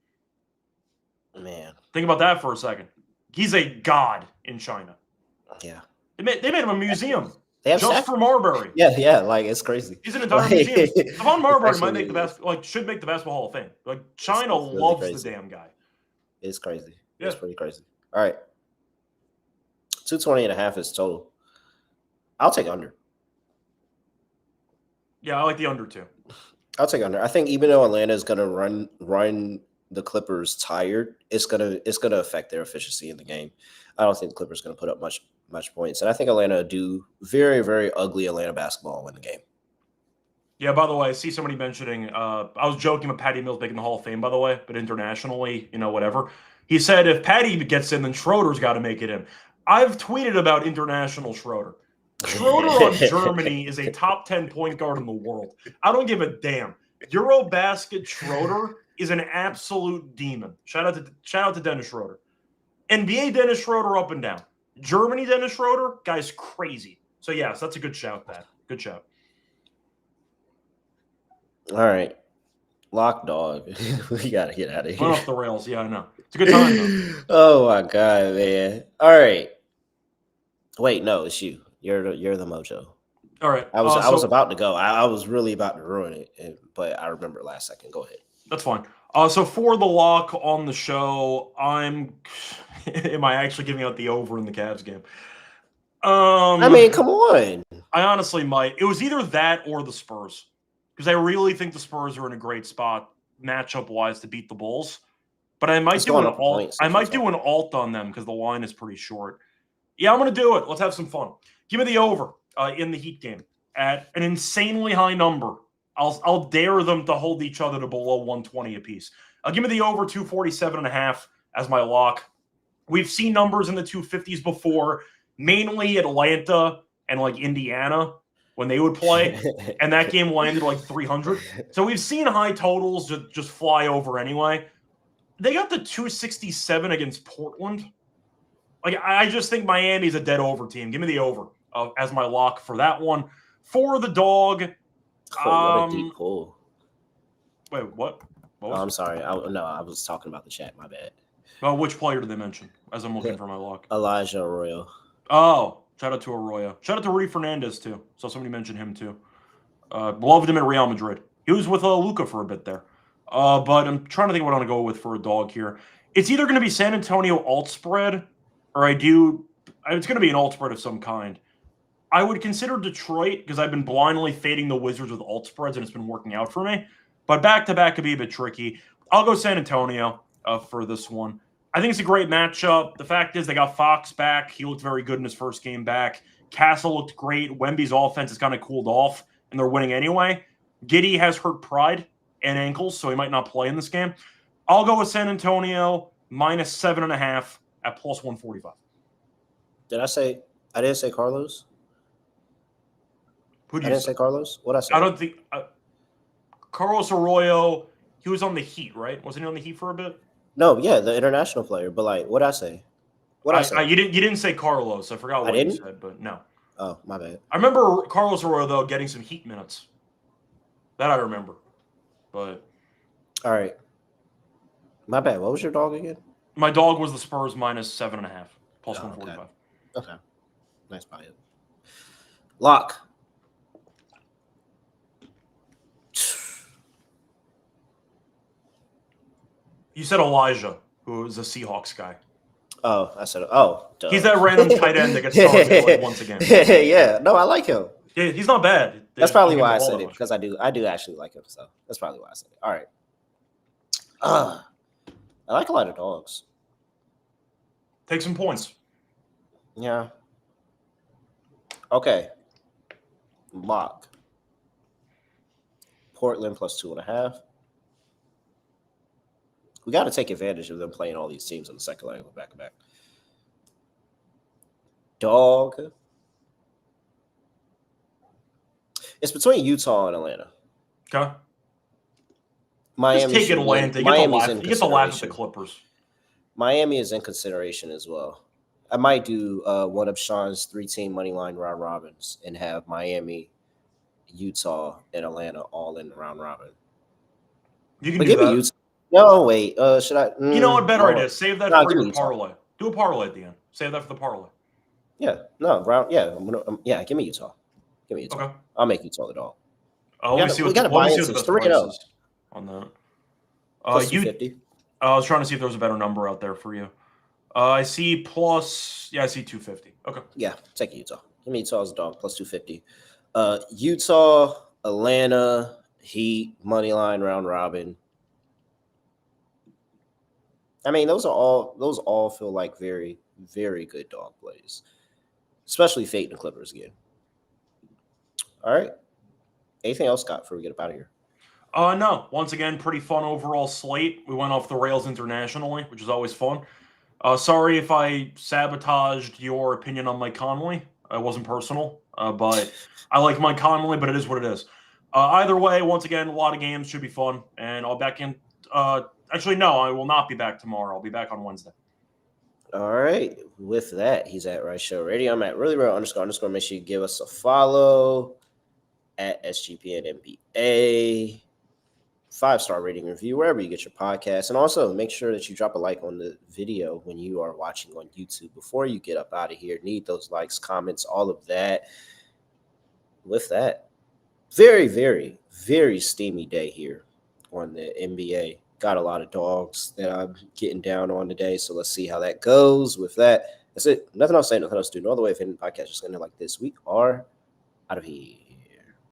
Man. Think about that for a second. He's a god in China. Yeah. They made him a museum. They have just for Marbury. Yeah, like it's crazy. He's an entire museum. Stephon Marbury might make the should make the Basketball Hall of Fame. Like China loves the damn guy. It's crazy. Yeah. It's pretty crazy. All right. 220.5 is total. I'll take under. Yeah, I like the under too. I'll take under. I think even though Atlanta is gonna run the Clippers tired, it's gonna affect their efficiency in the game. I don't think the Clippers are gonna put up much points. And I think Atlanta do very, very ugly Atlanta basketball in the game. Yeah, by the way, I see somebody mentioning, I was joking about Patty Mills making the Hall of Fame, by the way, but internationally, whatever. He said if Patty gets in, then Schroeder's got to make it in. I've tweeted about international Schroeder. Schroeder on Germany is a top 10 point guard in the world. I don't give a damn. Eurobasket Schroeder is an absolute demon. Shout out to Dennis Schroeder. NBA Dennis Schroeder up and down. Germany Dennis Schroeder, guy's crazy. So yes, that's a good shout, Pat. Good shout. All right. Lock dog. We got to get out of here. Run off the rails. Yeah, I know. It's a good time, though. Oh, my God, man. All right. Wait, no, it's you. You're the mojo. All right. I was about to go. I was really about to ruin it, but I remember last second. Go ahead. That's fine. So for the lock on the show, am I actually giving out the over in the Cavs game? I mean, come on. I honestly might. It was either that or the Spurs. Because I really think the Spurs are in a great spot matchup-wise to beat the Bulls. But I might do an alt. I might do an alt on them because the line is pretty short. Yeah, I'm going to do it. Let's have some fun. Give me the over in the Heat game at an insanely high number. I'll dare them to hold each other to below 120 apiece. Give me the over 247.5 as my lock. We've seen numbers in the 250s before, mainly Atlanta and like Indiana when they would play, and that game landed like 300. So we've seen high totals just fly over anyway. They got the 267 against Portland. Like, I just think Miami's a dead over team. Give me the over as my lock for that one. For the dog. What a deep pull. Wait, what? I'm sorry. I was talking about the chat. My bad. Well, which player did they mention as I'm looking for my lock? Elijah Arroyo. Oh, shout out to Arroyo. Shout out to Rudy Fernandez, too. Saw somebody mention him, too. Loved him at Real Madrid. He was with Luka for a bit there. But I'm trying to think what I'm going to go with for a dog here. It's either going to be San Antonio alt spread, or it's going to be an alt spread of some kind. I would consider Detroit because I've been blindly fading the Wizards with alt spreads, and it's been working out for me. But back-to-back could be a bit tricky. I'll go San Antonio for this one. I think it's a great matchup. The fact is they got Fox back. He looked very good in his first game back. Castle looked great. Wemby's offense has kind of cooled off, and they're winning anyway. Giddey has hurt pride and ankles, so he might not play in this game. I'll go with San Antonio minus 7.5 at plus 145. I didn't say Carlos? Who did I didn't say Carlos? What I say? I don't think Carlos Arroyo, He was on the Heat, right? Wasn't he on the Heat for a bit? No, yeah, the international player. But like, what'd I say? What'd I say? You didn't say Carlos. I forgot what you didn't? said, but no. Oh, my bad. I remember Carlos Arroyo, though, getting some Heat minutes. That I remember. But All right. My bad. What was your dog again? my dog was the Spurs -7.5, plus Oh, 145. Okay. Nice buy it. Lock. You said Elijah, who is a Seahawks guy. Oh, I said, oh, duh. He's that random tight end that gets targeted like once again. Yeah, no, I like him. Yeah, he's not bad. That's probably Don't give why I him the ball said that it, much. because I do actually like him. So that's probably why I said it. All right. I like a lot of dogs. Take some points. Yeah. Okay. Lock. Portland plus 2.5. We got to take advantage of them playing all these teams on the second leg back to back. Dog. It's between Utah and Atlanta. Okay. Miami Just take it should win. Atlanta. Miami's in You get the laugh at the consideration. Clippers. Miami is in consideration as well. I might do one of Sean's 3-team money line round robins and have Miami, Utah, and Atlanta all in the round robin. You can But do give me that. Utah. No, wait. Should I? You know what? Better no. idea. Save that No, for give me your Utah. parlay. Do a parlay at the end. Save that for the parlay. Yeah, no, round. Yeah, give me Utah. Give me Utah. Okay. I'll make Utah the dog. Let me see what gotta let me buy see what the into best 3-0. price is on that. Plus 250. I was trying to see if there was a better number out there for you. I see plus. Yeah, I see 250. Okay. Yeah, take Utah. Give me Utah as a dog plus 250. Utah, Atlanta, Heat, money line round robin. I mean, those all feel like very, very good dog plays, especially Fate and the Clippers again. All right. Anything else, Scott, before we get up out of here? No. Once again, pretty fun overall slate. We went off the rails internationally, which is always fun. Sorry if I sabotaged your opinion on Mike Conley. It wasn't personal, but I like Mike Conley, but it is what it is. Either way, once again, a lot of games should be fun, and I'll back in. Actually, no, I will not be back tomorrow. I'll be back on Wednesday. All right. With that, he's at Right Show Radio. I'm at really real __. Make sure you give us a follow at SGPN NBA. 5-star rating review wherever you get your podcast. And also make sure that you drop a like on the video when you are watching on YouTube before you get up out of here. Need those likes, comments, all of that. With that, very, very, very steamy day here on the NBA. Got a lot of dogs that I'm getting down on today. So let's see how that goes. With that, that's it. Nothing else to say, nothing else to do. No other way of ending the podcast. Just going to like this. We are out of here.